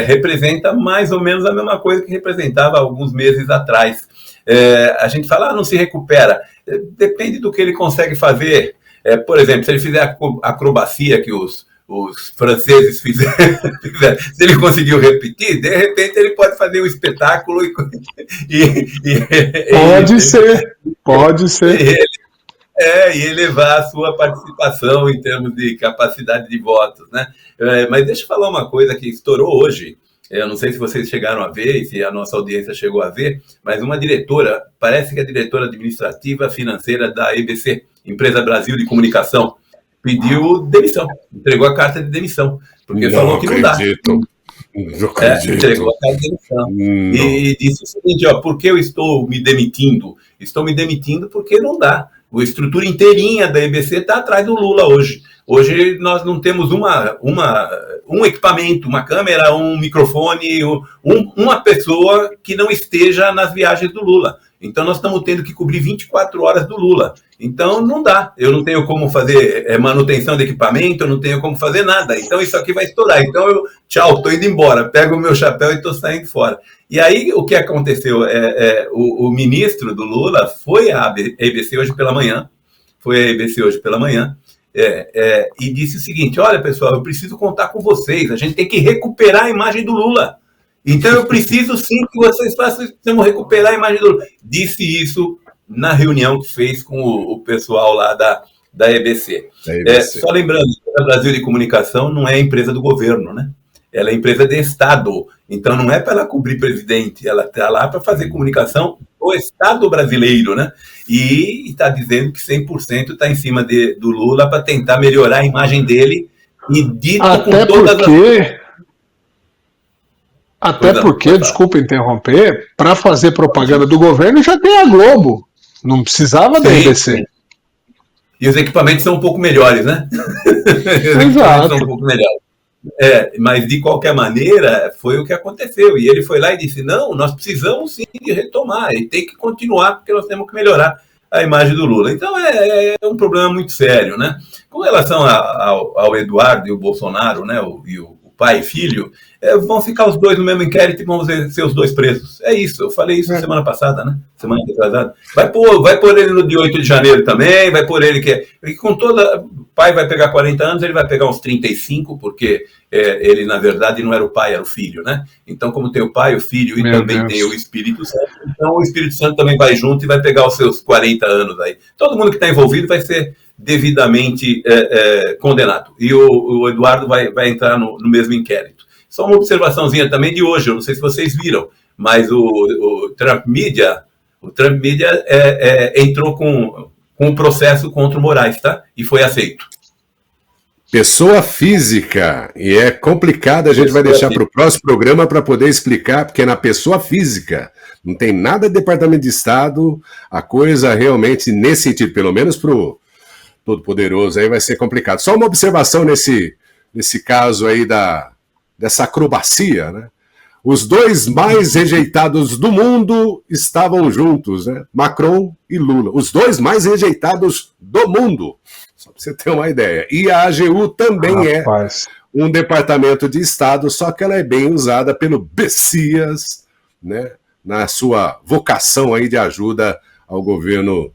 representa mais ou menos a mesma coisa que representava alguns meses atrás. A gente fala, não se recupera. Depende do que ele consegue fazer. Por exemplo, se ele fizer a acrobacia que os franceses fizeram, se ele conseguiu repetir, de repente ele pode fazer um espetáculo Pode ser. E elevar a sua participação em termos de capacidade de votos, né? Mas deixa eu falar uma coisa que estourou hoje. Eu não sei se vocês chegaram a ver, e se a nossa audiência chegou a ver, mas uma diretora, parece que é a diretora administrativa financeira da EBC, Empresa Brasil de Comunicação, pediu demissão, entregou a carta de demissão, porque falou que não dá. Não acredito. Entregou a carta de demissão. E disse o seguinte, por que eu estou me demitindo? Estou me demitindo porque não dá. A estrutura inteirinha da EBC está atrás do Lula hoje. Hoje nós não temos um equipamento, uma câmera, um microfone, uma pessoa que não esteja nas viagens do Lula. Então nós estamos tendo que cobrir 24 horas do Lula. Então não dá. Eu não tenho como fazer manutenção de equipamento, eu não tenho como fazer nada. Então isso aqui vai estourar. Então tchau, estou indo embora. Pego o meu chapéu e estou saindo fora. E aí o que aconteceu? O ministro do Lula foi à EBC hoje pela manhã. E disse o seguinte, olha pessoal, eu preciso contar com vocês, a gente tem que recuperar a imagem do Lula, então eu preciso sim que vocês precisam recuperar a imagem do Lula. Disse isso na reunião que fez com o pessoal lá da EBC. Só lembrando, a Brasil de Comunicação não é empresa do governo, né? Ela é empresa de Estado, então não é para ela cobrir presidente, ela está lá para fazer comunicação do Estado brasileiro, né? E está dizendo que 100% está em cima do Lula para tentar melhorar a imagem dele e dito até com todas Até porque, desculpa interromper, para fazer propaganda do governo já tem a Globo, não precisava da EBC. E os equipamentos são um pouco melhores, né? Exato. São um pouco melhores. Mas de qualquer maneira foi o que aconteceu, e ele foi lá e disse, não, nós precisamos sim de retomar, e tem que continuar porque nós temos que melhorar a imagem do Lula. Então é um problema muito sério, né? Com relação ao Eduardo e o Bolsonaro, né, e o pai e filho, vão ficar os dois no mesmo inquérito e vão ser os dois presos. É isso, eu falei isso semana passada, né? Semana retrasada. Vai pôr ele no dia 8 de janeiro também, vai pôr ele e com toda... O pai vai pegar 40 anos, ele vai pegar uns 35, porque ele, na verdade, não era o pai, era o filho, né? Então, como tem o pai, o filho e também tem o Espírito Santo, então o Espírito Santo também vai junto e vai pegar os seus 40 anos aí. Todo mundo que está envolvido vai ser devidamente condenado. E o Eduardo vai entrar no mesmo inquérito. Só uma observaçãozinha também de hoje, eu não sei se vocês viram, mas o Trump Media entrou com um processo contra o Moraes, tá? E foi aceito. Pessoa física, e é complicado, a gente vai deixar para o próximo programa para poder explicar, porque é na pessoa física, não tem nada de Departamento de Estado, a coisa realmente nesse sentido, pelo menos para o Todo-Poderoso, aí vai ser complicado. Só uma observação nesse caso aí dessa acrobacia, né? Os dois mais rejeitados do mundo estavam juntos, né? Macron e Lula. Os dois mais rejeitados do mundo. Só para você ter uma ideia. E a AGU também um departamento de Estado, só que ela é bem usada pelo Bessias, né? Na sua vocação aí de ajuda ao governo,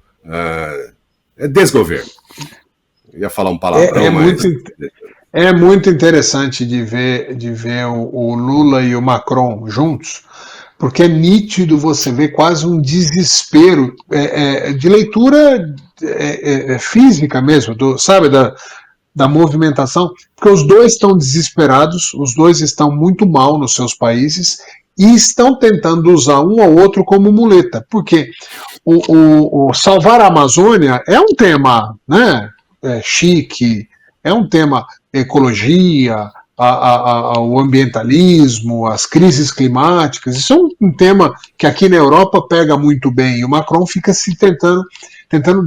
desgoverno. Eu ia falar um palavrão, mas... É muito interessante de ver o Lula e o Macron juntos, porque é nítido você ver quase um desespero de leitura física mesmo, sabe, da movimentação, porque os dois estão desesperados, os dois estão muito mal nos seus países e estão tentando usar um ao outro como muleta, porque o salvar a Amazônia é um tema, né, chique, é um tema ecologia, o ambientalismo, as crises climáticas, isso é um tema que aqui na Europa pega muito bem, e o Macron fica se tentando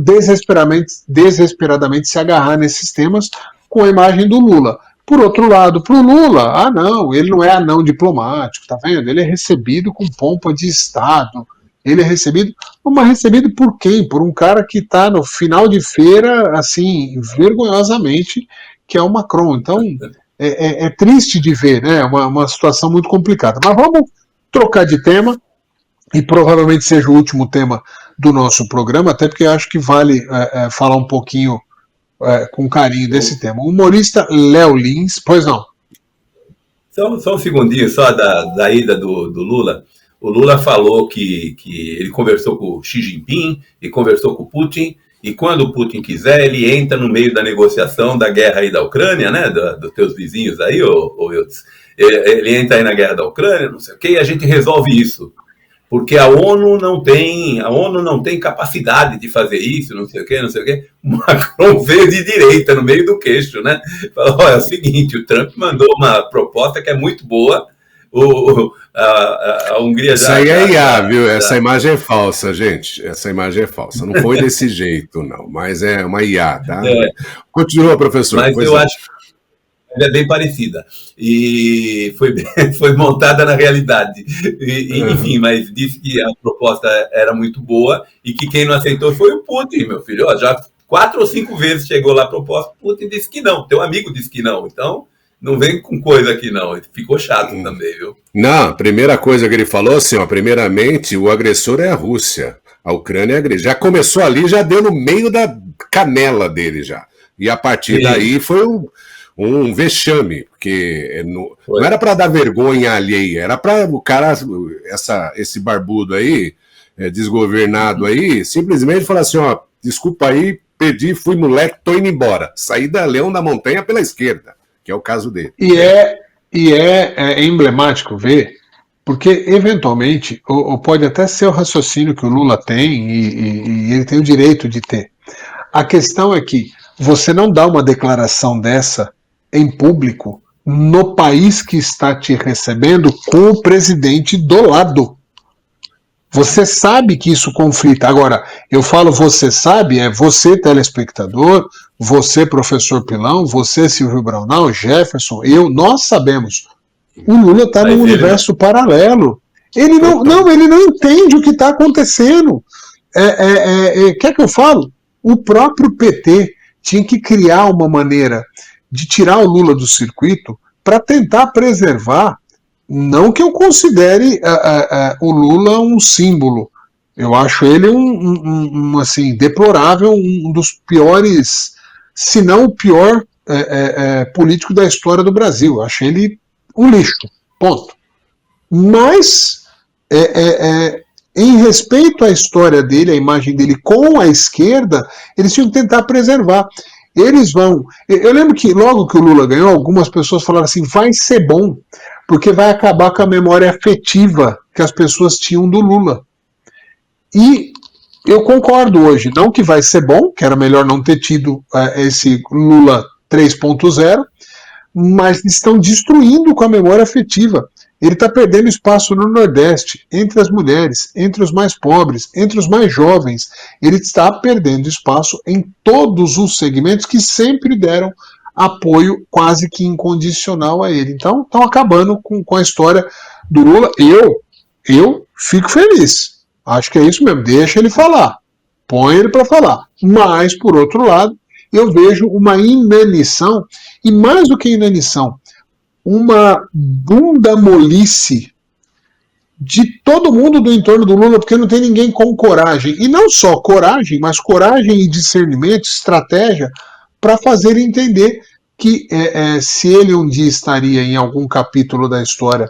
desesperadamente se agarrar nesses temas com a imagem do Lula. Por outro lado, para o Lula, não, ele não é anão diplomático, tá vendo? Ele é recebido com pompa de Estado. Ele é recebido, mas recebido por quem? Por um cara que está no final de feira, assim, vergonhosamente, que é o Macron. Então, é triste de ver, né? Uma situação muito complicada. Mas vamos trocar de tema, e provavelmente seja o último tema do nosso programa, até porque eu acho que vale falar um pouquinho com carinho desse tema. O humorista Léo Lins, pois não. Só um segundinho só da ida do Lula. O Lula falou que ele conversou com o Xi Jinping e conversou com o Putin, e quando o Putin quiser, ele entra no meio da negociação da guerra aí da Ucrânia, né, dos teus vizinhos aí, ele entra aí na guerra da Ucrânia, não sei o quê, e a gente resolve isso. Porque a ONU não tem capacidade de fazer isso, não sei o quê. O Macron veio de direita, no meio do queixo, né? Falou, é o seguinte, o Trump mandou uma proposta que é muito boa, a Hungria já... Isso aí é IA, viu? Essa imagem é falsa, gente. Essa imagem é falsa. Não foi desse jeito, não. Mas é uma IA, tá? Continua, professor. Mas eu acho que é bem parecida. E foi montada na realidade. Enfim, mas disse que a proposta era muito boa e que quem não aceitou foi o Putin, meu filho. Já 4 ou 5 vezes chegou lá a proposta, o Putin disse que não. Teu amigo disse que não. Então, não vem com coisa aqui, não. Ficou chato também, viu? Não, a primeira coisa que ele falou, assim, primeiramente, o agressor é a Rússia. A Ucrânia é agressor. Já começou ali, já deu no meio da canela dele já. E a partir daí foi um vexame, porque não era para dar vergonha alheia, era para o cara, esse barbudo aí, desgovernado aí, simplesmente falar assim, desculpa aí, perdi, fui moleque, tô indo embora. Saí da Leão da Montanha pela esquerda, que é o caso dele. E é emblemático ver, porque eventualmente, ou pode até ser o raciocínio que o Lula tem, e ele tem o direito de ter. A questão é que você não dá uma declaração dessa em público no país que está te recebendo com o presidente do lado. Você sabe que isso conflita. Agora, eu falo você sabe, você telespectador, você professor Pilão, você Silvio Braunal, Jefferson, nós sabemos. O Lula está num universo paralelo. Ele não entende o que está acontecendo. Quer que eu falo? O próprio PT tinha que criar uma maneira de tirar o Lula do circuito para tentar preservar, não que eu considere o Lula um símbolo, eu acho ele assim, deplorável, um dos piores, se não o pior político da história do Brasil, eu acho ele um lixo, ponto. Mas em respeito à história dele, à imagem dele com a esquerda, eles tinham que tentar preservar. Eles vão... Eu lembro que logo que o Lula ganhou, algumas pessoas falaram assim, vai ser bom, porque vai acabar com a memória afetiva que as pessoas tinham do Lula. E eu concordo hoje, não que vai ser bom, que era melhor não ter tido esse Lula 3.0, mas estão destruindo com a memória afetiva. Ele está perdendo espaço no Nordeste, entre as mulheres, entre os mais pobres, entre os mais jovens. Ele está perdendo espaço em todos os segmentos que sempre deram apoio quase que incondicional a ele. Então, estão acabando com a história do Lula. Eu fico feliz. Acho que é isso mesmo. Deixa ele falar. Põe ele para falar. Mas, por outro lado, eu vejo uma inanição, e mais do que inanição, uma bunda molice de todo mundo do entorno do Lula, porque não tem ninguém com coragem. E não só coragem, mas coragem e discernimento, estratégia, para fazer ele entender que se ele um dia estaria em algum capítulo da história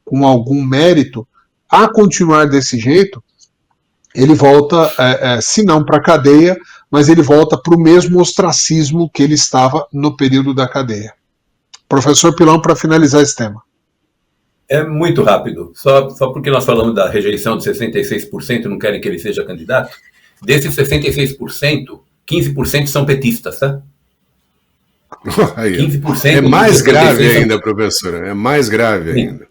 com algum mérito, a continuar desse jeito, ele volta, se não para a cadeia, mas ele volta para o mesmo ostracismo que ele estava no período da cadeia. Professor Pilão, para finalizar esse tema. É muito rápido. Só porque nós falamos da rejeição de 66%, não querem que ele seja candidato. Desses 66%, 15% são petistas, tá? Aí, 15% é mais grave ainda, professora. É mais grave ainda.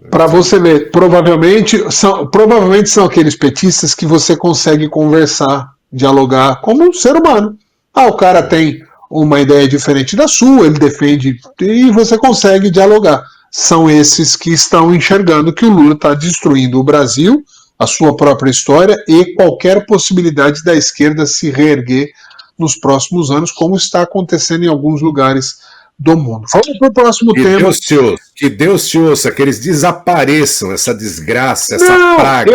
Para você ver, provavelmente são aqueles petistas que você consegue conversar, dialogar como um ser humano. O cara tem uma ideia diferente da sua, ele defende e você consegue dialogar. São esses que estão enxergando que o Lula está destruindo o Brasil, a sua própria história e qualquer possibilidade da esquerda se reerguer nos próximos anos, como está acontecendo em alguns lugares do mundo. Vamos para o próximo tema. Que Deus te ouça, que eles desapareçam, essa desgraça, essa praga.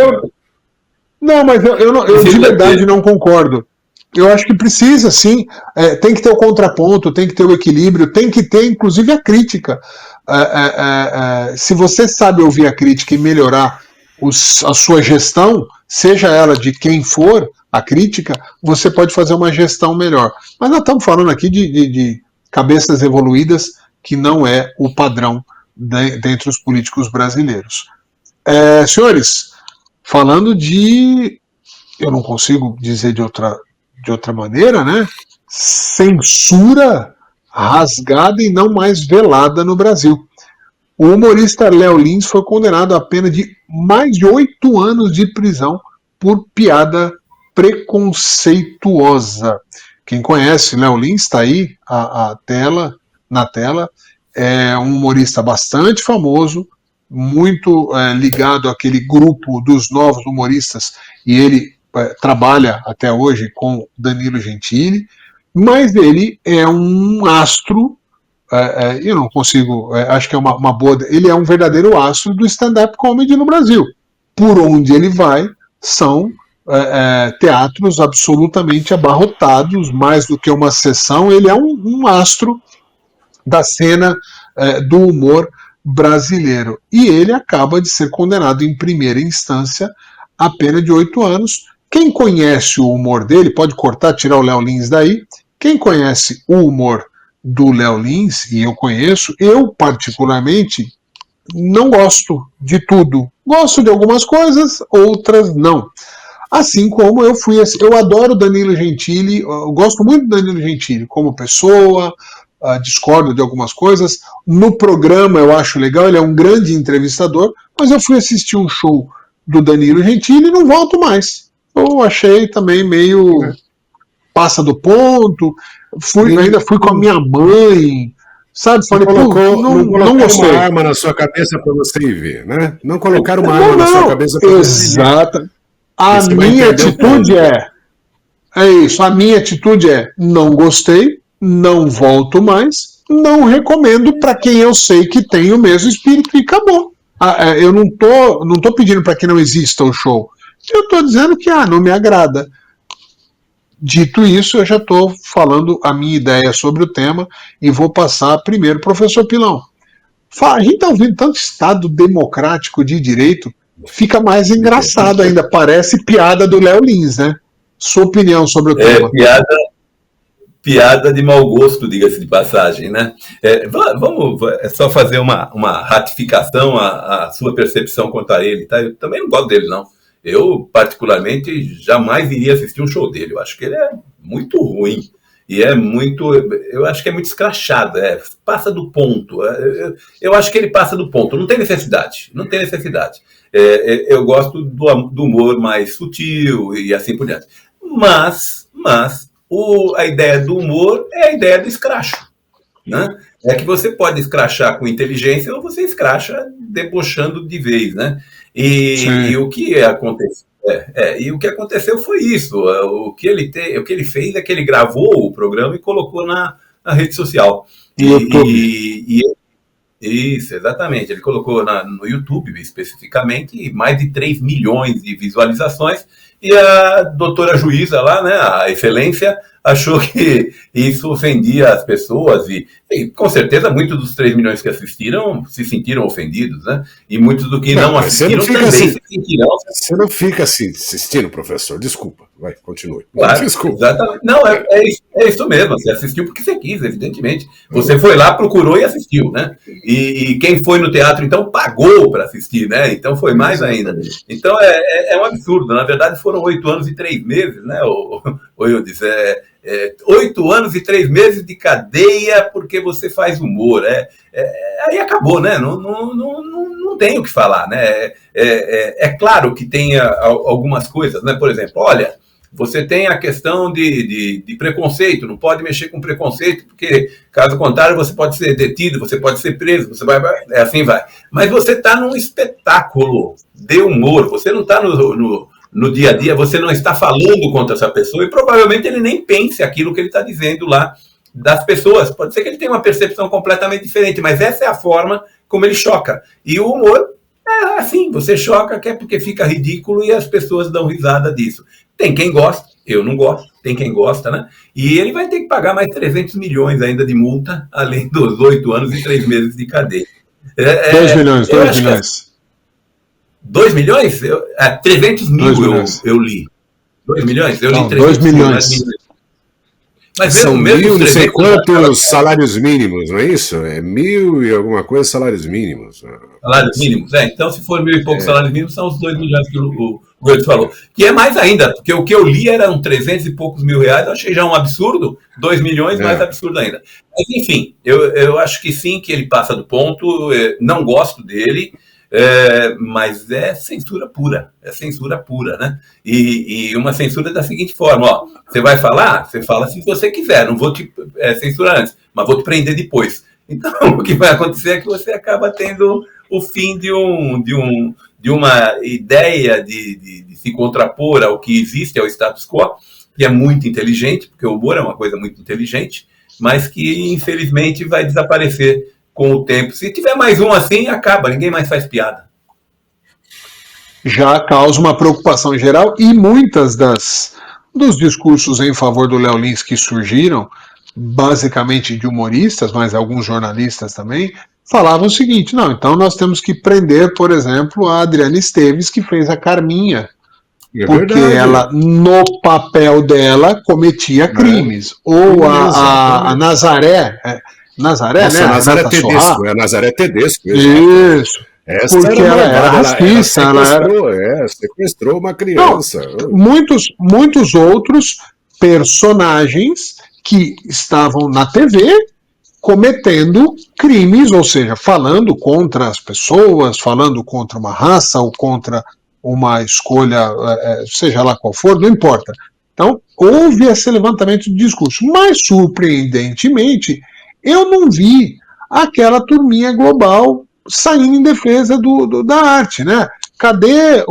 Mas eu de verdade não concordo. Eu acho que precisa, sim. Tem que ter o contraponto, tem que ter o equilíbrio, tem que ter, inclusive, a crítica. Se você sabe ouvir a crítica e melhorar a sua gestão, seja ela de quem for a crítica, você pode fazer uma gestão melhor. Mas nós estamos falando aqui de cabeças evoluídas, que não é o padrão dentre os políticos brasileiros. Senhores, falando de... Eu não consigo dizer de outra maneira, né? Censura rasgada e não mais velada no Brasil. O humorista Léo Lins foi condenado a pena de mais de 8 anos de prisão por piada preconceituosa. Quem conhece Léo Lins, está aí na tela, é um humorista bastante famoso, muito ligado àquele grupo dos novos humoristas, e ele trabalha até hoje com Danilo Gentili, mas ele é um astro, eu não consigo, acho que é uma boa, ele é um verdadeiro astro do stand-up comedy no Brasil. Por onde ele vai, são teatros absolutamente abarrotados, mais do que uma sessão, ele é um astro da cena do humor brasileiro. E ele acaba de ser condenado em primeira instância a pena de 8 anos. Quem conhece o humor dele, pode cortar, tirar o Léo Lins daí, quem conhece o humor do Léo Lins, e eu conheço, eu particularmente não gosto de tudo. Gosto de algumas coisas, outras não. Assim como eu adoro Danilo Gentili, eu gosto muito do Danilo Gentili como pessoa, discordo de algumas coisas. No programa eu acho legal, ele é um grande entrevistador, mas eu fui assistir um show do Danilo Gentili e não volto mais. Eu achei também meio passa do ponto, ainda fui com a minha mãe, sabe? Falei, não gostei. Uma arma na sua cabeça para você ir ver, né? Não colocar uma arma na sua cabeça para você ir ver. Exato. A minha atitude é isso, a minha atitude é não gostei, não volto mais, não recomendo para quem eu sei que tem o mesmo espírito e acabou. Eu não tô pedindo para que não exista o show. Eu estou dizendo que não me agrada. Dito isso, eu já estou falando a minha ideia sobre o tema e vou passar primeiro, professor Pilão. A gente está ouvindo tanto Estado democrático de direito, fica mais engraçado ainda, parece piada do Léo Lins, né? Sua opinião sobre o tema. Piada de mau gosto, diga-se de passagem, né? Vamos só fazer uma ratificação à sua percepção quanto a ele, tá? Eu também não gosto dele, não. Eu, particularmente, jamais iria assistir um show dele. Eu acho que ele é muito ruim. E eu acho que é muito escrachado. Passa do ponto. Eu acho que ele passa do ponto. Não tem necessidade. Eu gosto do humor mais sutil e assim por diante. Mas a ideia do humor é a ideia do escracho, né? É que você pode escrachar com inteligência ou você escracha debochando de vez, né? E o que aconteceu? E o que aconteceu foi isso. O que ele fez é que ele gravou o programa e colocou na rede social. Isso, exatamente. Ele colocou no YouTube, especificamente, mais de 3 milhões de visualizações. E a doutora juíza lá, né, a excelência, achou que isso ofendia as pessoas e com certeza muitos dos 3 milhões que assistiram se sentiram ofendidos, né? E muitos do que não assistiram também se sentirão. Você não fica assim assistindo, professor. Desculpa. Vai, continue. Claro, desculpa. Exatamente. Não, é isso mesmo. Você assistiu porque você quis, evidentemente. Você foi lá, procurou e assistiu, né? E quem foi no teatro, então, pagou para assistir, né? Então foi mais ainda. Então é um absurdo. Na verdade, foram 8 anos e 3 meses, né? Ou eu disse, 8 anos e 3 meses de cadeia porque você faz humor. Aí acabou, né? Não tem o que falar, né? É claro que tem algumas coisas, né? Por exemplo, olha, Você tem a questão de preconceito, não pode mexer com preconceito, porque, caso contrário, você pode ser detido, você pode ser preso, você vai assim vai. Mas você está num espetáculo de humor, você não está no dia a dia, você não está falando contra essa pessoa e provavelmente ele nem pense aquilo que ele está dizendo lá das pessoas. Pode ser que ele tenha uma percepção completamente diferente, mas essa é a forma como ele choca. E o humor é assim, você choca que é porque fica ridículo e as pessoas dão risada disso. Tem quem gosta, eu não gosto, tem quem gosta, né? E ele vai ter que pagar mais 300 milhões ainda de multa, além dos 8 anos e 3 meses de cadeia. 2 milhões, 2 milhões. 2 milhões? 300 mil eu li. 2 milhões? Eu li 300 2 milhões. Mas são mil, não sei quantos salários mínimos, não é isso? É 1.000 e alguma coisa salários mínimos. Salários mínimos, então se for 1.000 e poucos salários mínimos, são os 2 milhões que o Goethe falou. Que é mais ainda, porque o que eu li eram 300 e poucos mil reais, eu achei já um absurdo, 2 milhões mais absurdo ainda. Mas enfim, eu acho que sim, que ele passa do ponto, não gosto dele, mas é censura pura, né? E uma censura da seguinte forma, ó, você vai falar, você fala se você quiser, não vou te censurar antes, mas vou te prender depois. Então, o que vai acontecer é que você acaba tendo o fim de uma ideia de se contrapor ao que existe, ao status quo, que é muito inteligente, porque o humor é uma coisa muito inteligente, mas que, infelizmente, vai desaparecer com o tempo. Se tiver mais um assim, acaba, ninguém mais faz piada. Já causa uma preocupação geral e muitas dos discursos em favor do Léo Lins que surgiram, basicamente de humoristas, mas alguns jornalistas também, falavam o seguinte, não, então nós temos que prender, por exemplo, a Adriana Esteves, que fez a Carminha, porque ela, no papel dela, cometia crimes. Ou a Nazaré... Nazaré, nossa, né? Nazaré Tedesco, a Nazaré Tedesco. Isso. Essa porque ela era racista. Ela sequestrou uma criança. Não, muitos outros personagens que estavam na TV cometendo crimes, ou seja, falando contra as pessoas, falando contra uma raça ou contra uma escolha, seja lá qual for, não importa. Então, houve esse levantamento de discurso. Mas, surpreendentemente, eu não vi aquela turminha global saindo em defesa da arte, né? Cadê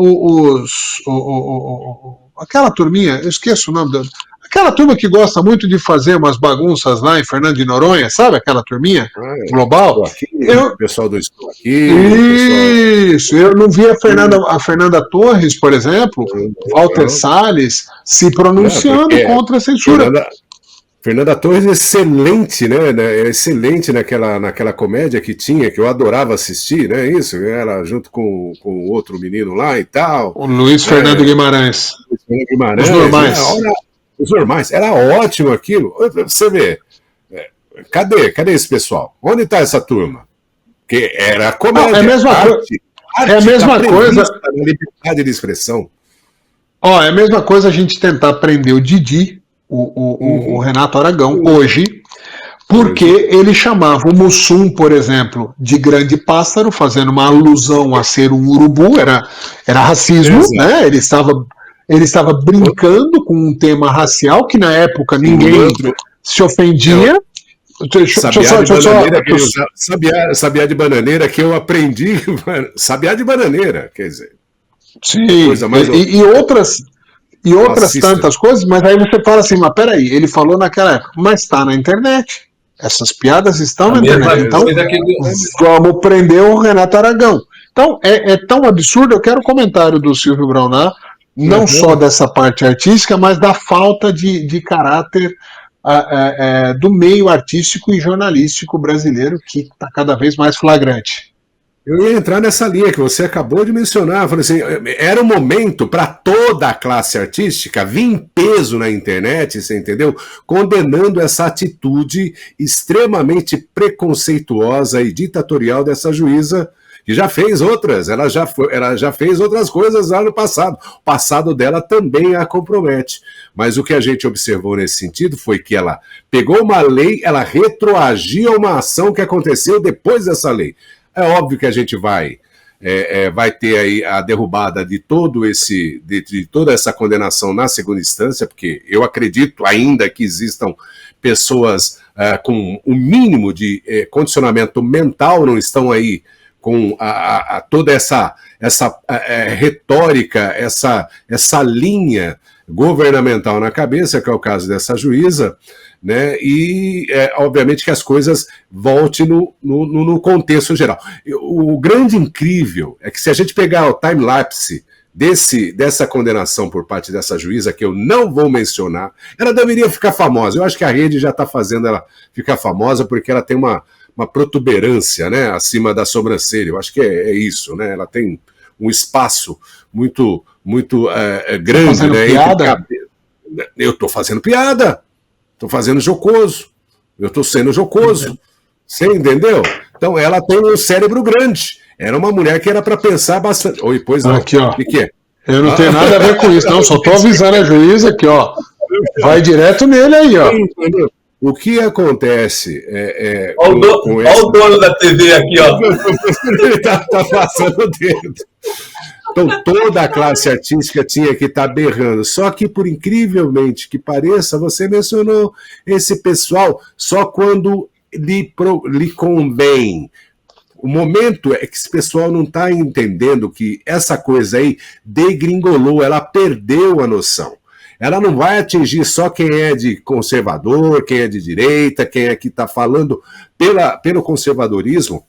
aquela turminha, eu esqueço o nome aquela turma que gosta muito de fazer umas bagunças lá em Fernando de Noronha, sabe aquela turminha global? O pessoal do Estou Aqui. Isso, eu não vi a Fernanda Torres, por exemplo, Walter Salles, se pronunciando contra a censura. Fernanda Torres é excelente, né? Excelente naquela comédia que tinha, que eu adorava assistir, né? Isso, ela junto com outro menino lá e tal. O Luiz Fernando Guimarães. Os Normais. Os Normais. Era ótimo aquilo. Você vê. Cadê esse pessoal? Onde está essa turma? Que era comédia. Não, é a mesma coisa. É a mesma coisa. Liberdade de expressão. É a mesma coisa a gente tentar prender o Didi, o Renato Aragão, hoje, porque ele chamava o Mussum, por exemplo, de grande pássaro, fazendo uma alusão a ser um urubu, era racismo, né? Ele estava brincando com um tema racial que na época ninguém se ofendia. Sabiá de bananeira que eu aprendi, sabiá de bananeira, quer dizer. Sim, e outras tantas coisas, mas aí você fala assim, mas peraí, ele falou naquela época, mas está na internet. Essas piadas estão na internet. Então, vamos prender o Renato Aragão. Então, é tão absurdo, eu quero o comentário do Silvio Braunar, não só dessa parte artística, mas da falta de caráter do meio artístico e jornalístico brasileiro, que está cada vez mais flagrante. Eu ia entrar nessa linha que você acabou de mencionar. Falei assim, era um momento para toda a classe artística vir em peso na internet, você entendeu? Condenando essa atitude extremamente preconceituosa e ditatorial dessa juíza, que já fez outras, ela já fez outras coisas lá no passado. O passado dela também a compromete. Mas o que a gente observou nesse sentido foi que ela pegou uma lei, ela retroagia uma ação que aconteceu depois dessa lei. É óbvio que a gente vai vai ter aí a derrubada de toda essa condenação na segunda instância, porque eu acredito ainda que existam pessoas com o mínimo de condicionamento mental, não estão aí com toda essa retórica, essa linha governamental na cabeça, que é o caso dessa juíza, né? E obviamente que as coisas voltem no contexto geral. O grande incrível é que se a gente pegar o time-lapse dessa condenação por parte dessa juíza, que eu não vou mencionar, ela deveria ficar famosa. Eu acho que a rede já está fazendo ela ficar famosa porque ela tem uma protuberância, né, acima da sobrancelha. Eu acho que é isso, né? Ela tem um espaço muito grande, tá né? Piada? Eu estou fazendo piada, estou fazendo jocoso, eu estou sendo jocoso. Você entendeu? Então ela tem um cérebro grande. Era uma mulher que era para pensar bastante. Oi, pois não. Aqui, ó. O que é? Eu não tenho nada a ver com isso, não. Só estou avisando a juíza aqui, ó. Vai direto nele aí, ó. Entendeu? O que acontece Olha o dono da TV aqui, ó. Ele tá passando o dedo. Então toda a classe artística tinha que estar berrando. Só que, por incrivelmente que pareça, você mencionou esse pessoal só quando lhe convém. O momento é que esse pessoal não está entendendo que essa coisa aí degringolou, ela perdeu a noção. Ela não vai atingir só quem é de conservador, quem é de direita, quem é que está falando pelo conservadorismo.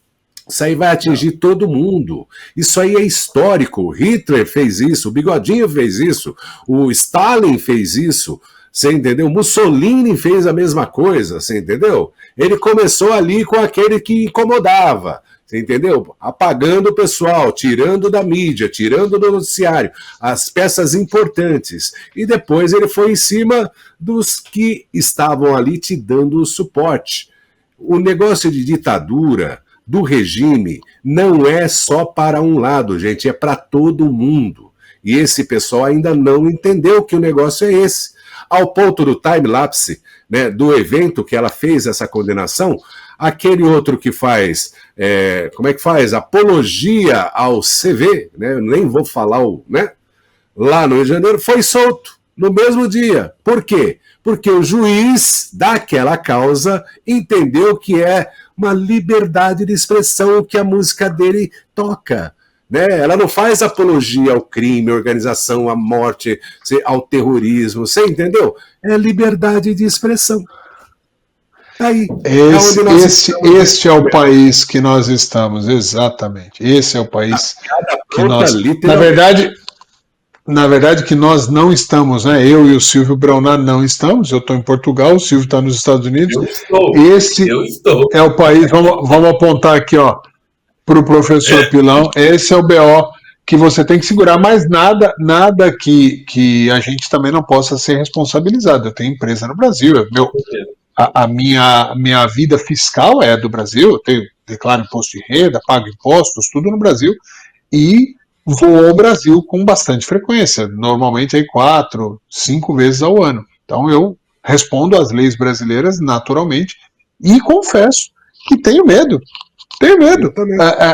Isso aí vai atingir todo mundo. Isso aí é histórico. Hitler fez isso, o Bigodinho fez isso, o Stalin fez isso, você entendeu? Mussolini fez a mesma coisa, você entendeu? Ele começou ali com aquele que incomodava. Você entendeu? Apagando o pessoal, tirando da mídia, tirando do noticiário as peças importantes. E depois ele foi em cima dos que estavam ali te dando o suporte. O negócio de ditadura, do regime, não é só para um lado, gente, é para todo mundo. E esse pessoal ainda não entendeu que o negócio é esse. Ao ponto do time-lapse, né, do evento que ela fez essa condenação, aquele outro que faz, como é que faz? Apologia ao CV, né? Eu nem vou falar né? Lá no Rio de Janeiro, foi solto no mesmo dia. Por quê? Porque o juiz daquela causa entendeu que é uma liberdade de expressão que a música dele toca. Né? Ela não faz apologia ao crime, à organização, à morte, ao terrorismo, você entendeu? É liberdade de expressão. Aí, esse é o país que nós estamos, exatamente. Esse é o país que nós... Na verdade que nós não estamos, né? Eu e o Silvio Braunar não estamos. Eu estou em Portugal, o Silvio está nos Estados Unidos. Eu estou. É o país, vamos apontar aqui, ó, para o professor Pilão. Esse é o BO que você tem que segurar, mas nada que a gente também não possa ser responsabilizado. Eu tenho empresa no Brasil, a minha vida fiscal é do Brasil, eu declaro imposto de renda, pago impostos, tudo no Brasil, e vou ao Brasil com bastante frequência, normalmente aí 4, 5 vezes ao ano. Então eu respondo às leis brasileiras naturalmente e confesso que tenho medo.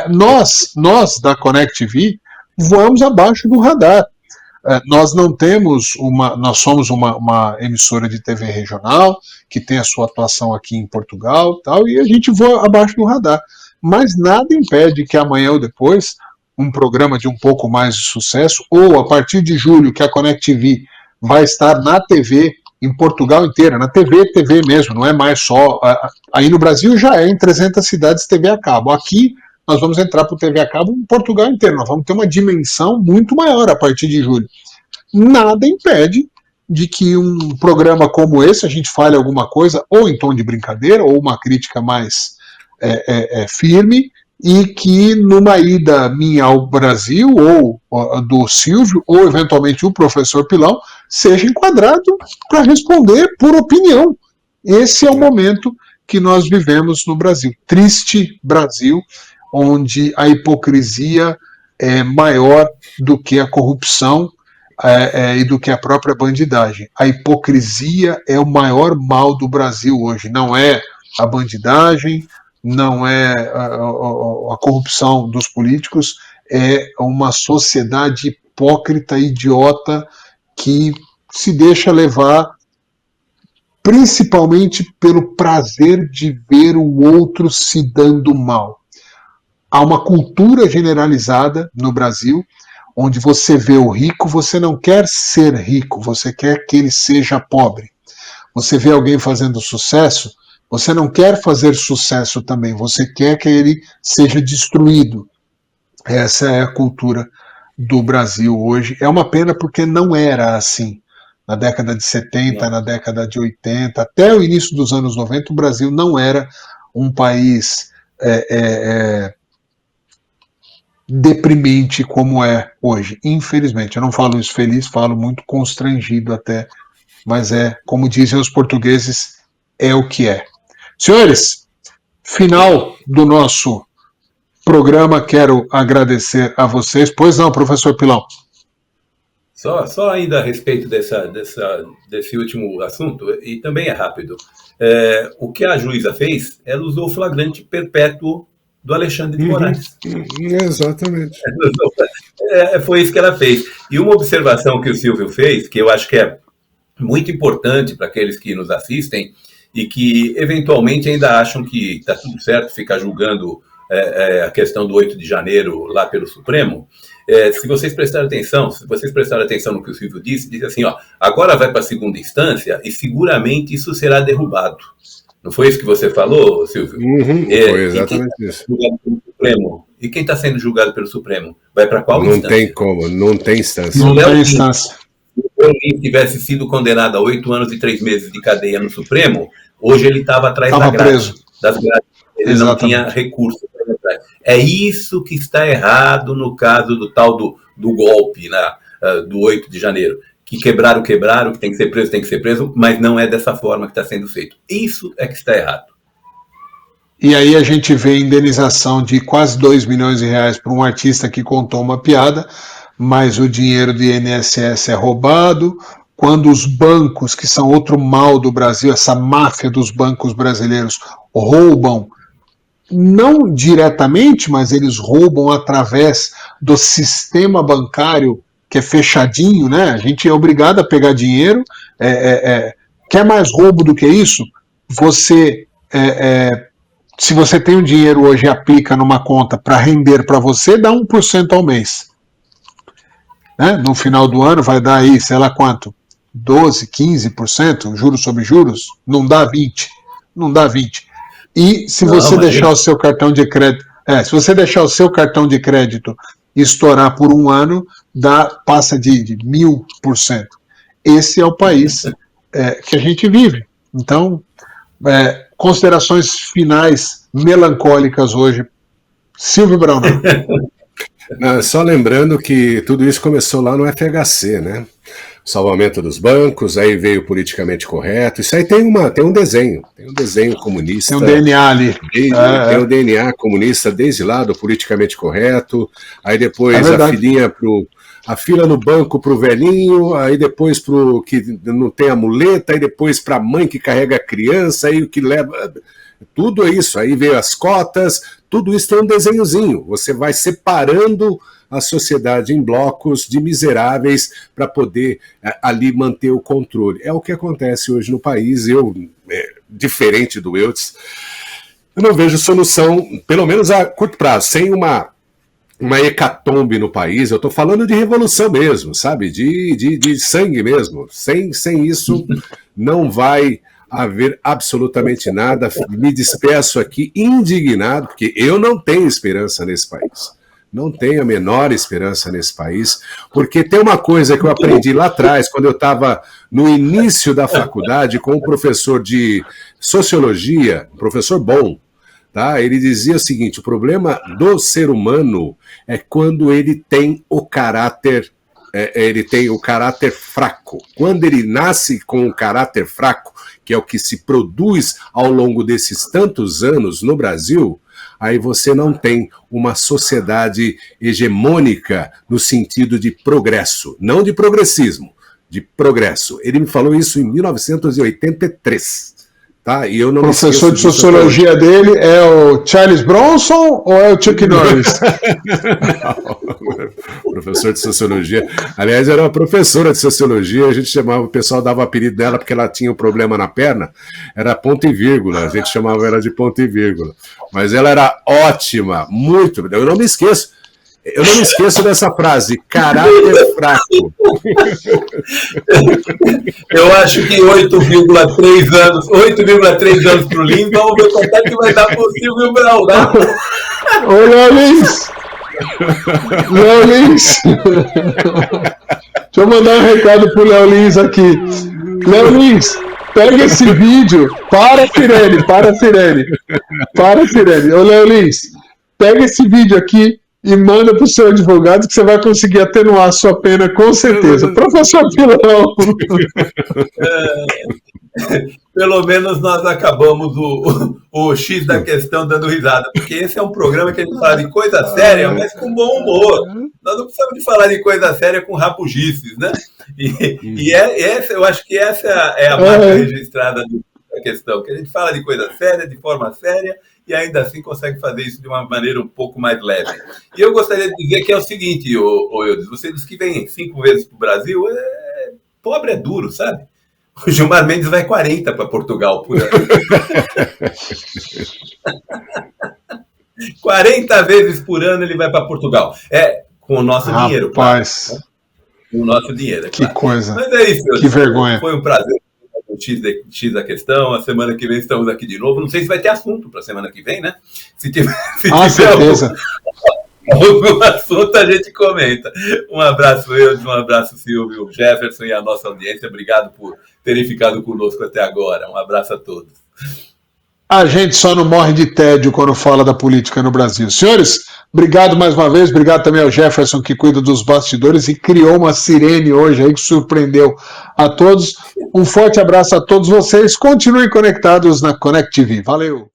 Nós da Connect TV voamos abaixo do radar. Nós não temos nós somos uma emissora de TV regional que tem a sua atuação aqui em Portugal, tal, e a gente voa abaixo do radar. Mas nada impede que amanhã ou depois um programa de um pouco mais de sucesso, ou a partir de julho que a Connect TV vai estar na TV em Portugal inteira, na TV mesmo, não é mais só... Aí no Brasil já é em 300 cidades TV a cabo. Aqui nós vamos entrar para o TV a cabo em Portugal inteiro. Nós vamos ter uma dimensão muito maior a partir de julho. Nada impede de que um programa como esse, a gente fale alguma coisa, ou em tom de brincadeira, ou uma crítica mais firme, e que numa ida minha ao Brasil, ou do Silvio, ou eventualmente o professor Pilão, seja enquadrado para responder por opinião. Esse é o momento que nós vivemos no Brasil. Triste Brasil, onde a hipocrisia é maior do que a corrupção e do que a própria bandidagem. A hipocrisia é o maior mal do Brasil hoje. Não é a bandidagem, não é a corrupção dos políticos, é uma sociedade hipócrita, idiota, que se deixa levar principalmente pelo prazer de ver o outro se dando mal. Há uma cultura generalizada no Brasil, onde você vê o rico, você não quer ser rico, você quer que ele seja pobre. Você vê alguém fazendo sucesso, você não quer fazer sucesso também, você quer que ele seja destruído. Essa é a cultura do Brasil hoje. É uma pena porque não era assim. Na década de 70, na década de 80, até o início dos anos 90, o Brasil não era um país deprimente como é hoje. Infelizmente, eu não falo isso feliz, falo muito constrangido até, mas como dizem os portugueses, é o que é. Senhores, final do nosso programa, quero agradecer a vocês. Pois não, professor Pilão? Só ainda a respeito desse último assunto, e também é rápido. O que a juíza fez, ela usou o flagrante perpétuo do Alexandre de Moraes. Exatamente. Foi isso que ela fez. E uma observação que o Silvio fez, que eu acho que é muito importante para aqueles que nos assistem e que eventualmente ainda acham que está tudo certo ficar julgando a questão do 8 de janeiro lá pelo Supremo. Se vocês prestarem atenção no que o Silvio disse, diz assim, agora vai para a segunda instância e seguramente isso será derrubado. Não foi isso que você falou, Silvio? Foi exatamente isso. E quem está sendo julgado pelo Supremo? Vai para qual instância? Não tem como, não tem instância. Não tem instância. Se o Léo tivesse sido condenado a 8 anos e 3 meses de cadeia no Supremo, hoje ele estava atrás das grades. Ele não tinha recurso. É isso que está errado no caso do tal do golpe, do 8 de janeiro. Que quebraram, que tem que ser preso, mas não é dessa forma que está sendo feito. Isso é que está errado. E aí a gente vê indenização de quase 2 milhões de reais para um artista que contou uma piada, mas o dinheiro do INSS é roubado. Quando os bancos, que são outro mal do Brasil, essa máfia dos bancos brasileiros, roubam, não diretamente, mas eles roubam através do sistema bancário que é fechadinho, né? A gente é obrigado a pegar dinheiro. Quer mais roubo do que isso? Se você tem um dinheiro hoje e aplica numa conta para render para você, dá 1% ao mês. Né? No final do ano vai dar aí, sei lá quanto, 12%, 15%, juros sobre juros, não dá 20%. Não dá 20%. E se você deixar o seu cartão de crédito, se você deixar o seu cartão de crédito estourar por um ano, passa de 1000%. Esse é o país que a gente vive. Então, considerações finais melancólicas hoje. Silvio Braunau. Só lembrando que tudo isso começou lá no FHC, né? Salvamento dos bancos, aí veio o politicamente correto. Isso aí tem um desenho comunista. Tem um DNA ali. Tem o DNA comunista desde lá do politicamente correto. Aí depois a fila no banco pro velhinho, aí depois pro que não tem a muleta, aí depois pra mãe que carrega a criança, aí o que leva. Tudo é isso. Aí veio as cotas, tudo isso tem um desenhozinho. Você vai separando a sociedade em blocos de miseráveis para poder ali manter o controle. É o que acontece hoje no país. Diferente do Eutz, eu não vejo solução, pelo menos a curto prazo, sem uma hecatombe no país. Eu estou falando de revolução mesmo, sabe? De sangue mesmo. Sem isso, não vai haver absolutamente nada. Me despeço aqui indignado, porque eu não tenho esperança nesse país. Não tenho a menor esperança nesse país, porque tem uma coisa que eu aprendi lá atrás, quando eu estava no início da faculdade, com um professor de sociologia, um professor bom, tá? Ele dizia o seguinte: o problema do ser humano é quando ele tem o caráter fraco. Quando ele nasce com o caráter fraco, que é o que se produz ao longo desses tantos anos no Brasil, aí você não tem uma sociedade hegemônica no sentido de progresso, não de progressismo, de progresso. Ele me falou isso em 1983. Tá? E eu não o professor de sociologia dele é o Charles Bronson ou é o Chuck Norris? Professor de sociologia. Aliás, era uma professora de sociologia, a gente chamava, o pessoal dava apelido dela porque ela tinha um problema na perna, era ponto e vírgula, a gente chamava ela de ponto e vírgula. Mas ela era ótima, muito, eu não me esqueço dessa frase, caráter fraco. Eu acho que 8,3 anos pro Lins, vamos ver quanto é que vai dar pro Silvio Brau, né? Ô, Léo Lins! Deixa eu mandar um recado pro Léo Lins aqui. Léo Lins, pega esse vídeo. Para, Sirene. Ô, Léo Lins, pega esse vídeo aqui e manda pro seu advogado que você vai conseguir atenuar a sua pena com certeza. Professor Pilão! Pelo menos nós acabamos o X da questão dando risada, porque esse é um programa que a gente fala de coisa séria, mas com bom humor. Nós não precisamos de falar de coisa séria com rabugices, né? Eu acho que essa é a marca registrada da questão, que a gente fala de coisa séria, de forma séria, e ainda assim consegue fazer isso de uma maneira um pouco mais leve. E eu gostaria de dizer que é o seguinte, Eudes, você diz que vem 5 vezes para o Brasil, pobre é duro, sabe? O Gilmar Mendes vai 40 para Portugal por ano. 40 vezes por ano ele vai para Portugal. Com o nosso dinheiro. Rapaz. Claro. Com o nosso dinheiro. Que coisa. Mas é isso. Que vergonha. Foi um prazer. X da questão. A semana que vem estamos aqui de novo. Não sei se vai ter assunto para a semana que vem, né? Se tiver certeza. Algum assunto a gente comenta. Um abraço, Eudes, um abraço, Silvio, Jefferson e a nossa audiência. Obrigado por terem ficado conosco até agora. Um abraço a todos. A gente só não morre de tédio quando fala da política no Brasil. Senhores, obrigado mais uma vez. Obrigado também ao Jefferson, que cuida dos bastidores e criou uma sirene hoje aí que surpreendeu a todos. Um forte abraço a todos vocês. Continuem conectados na Connect TV. Valeu!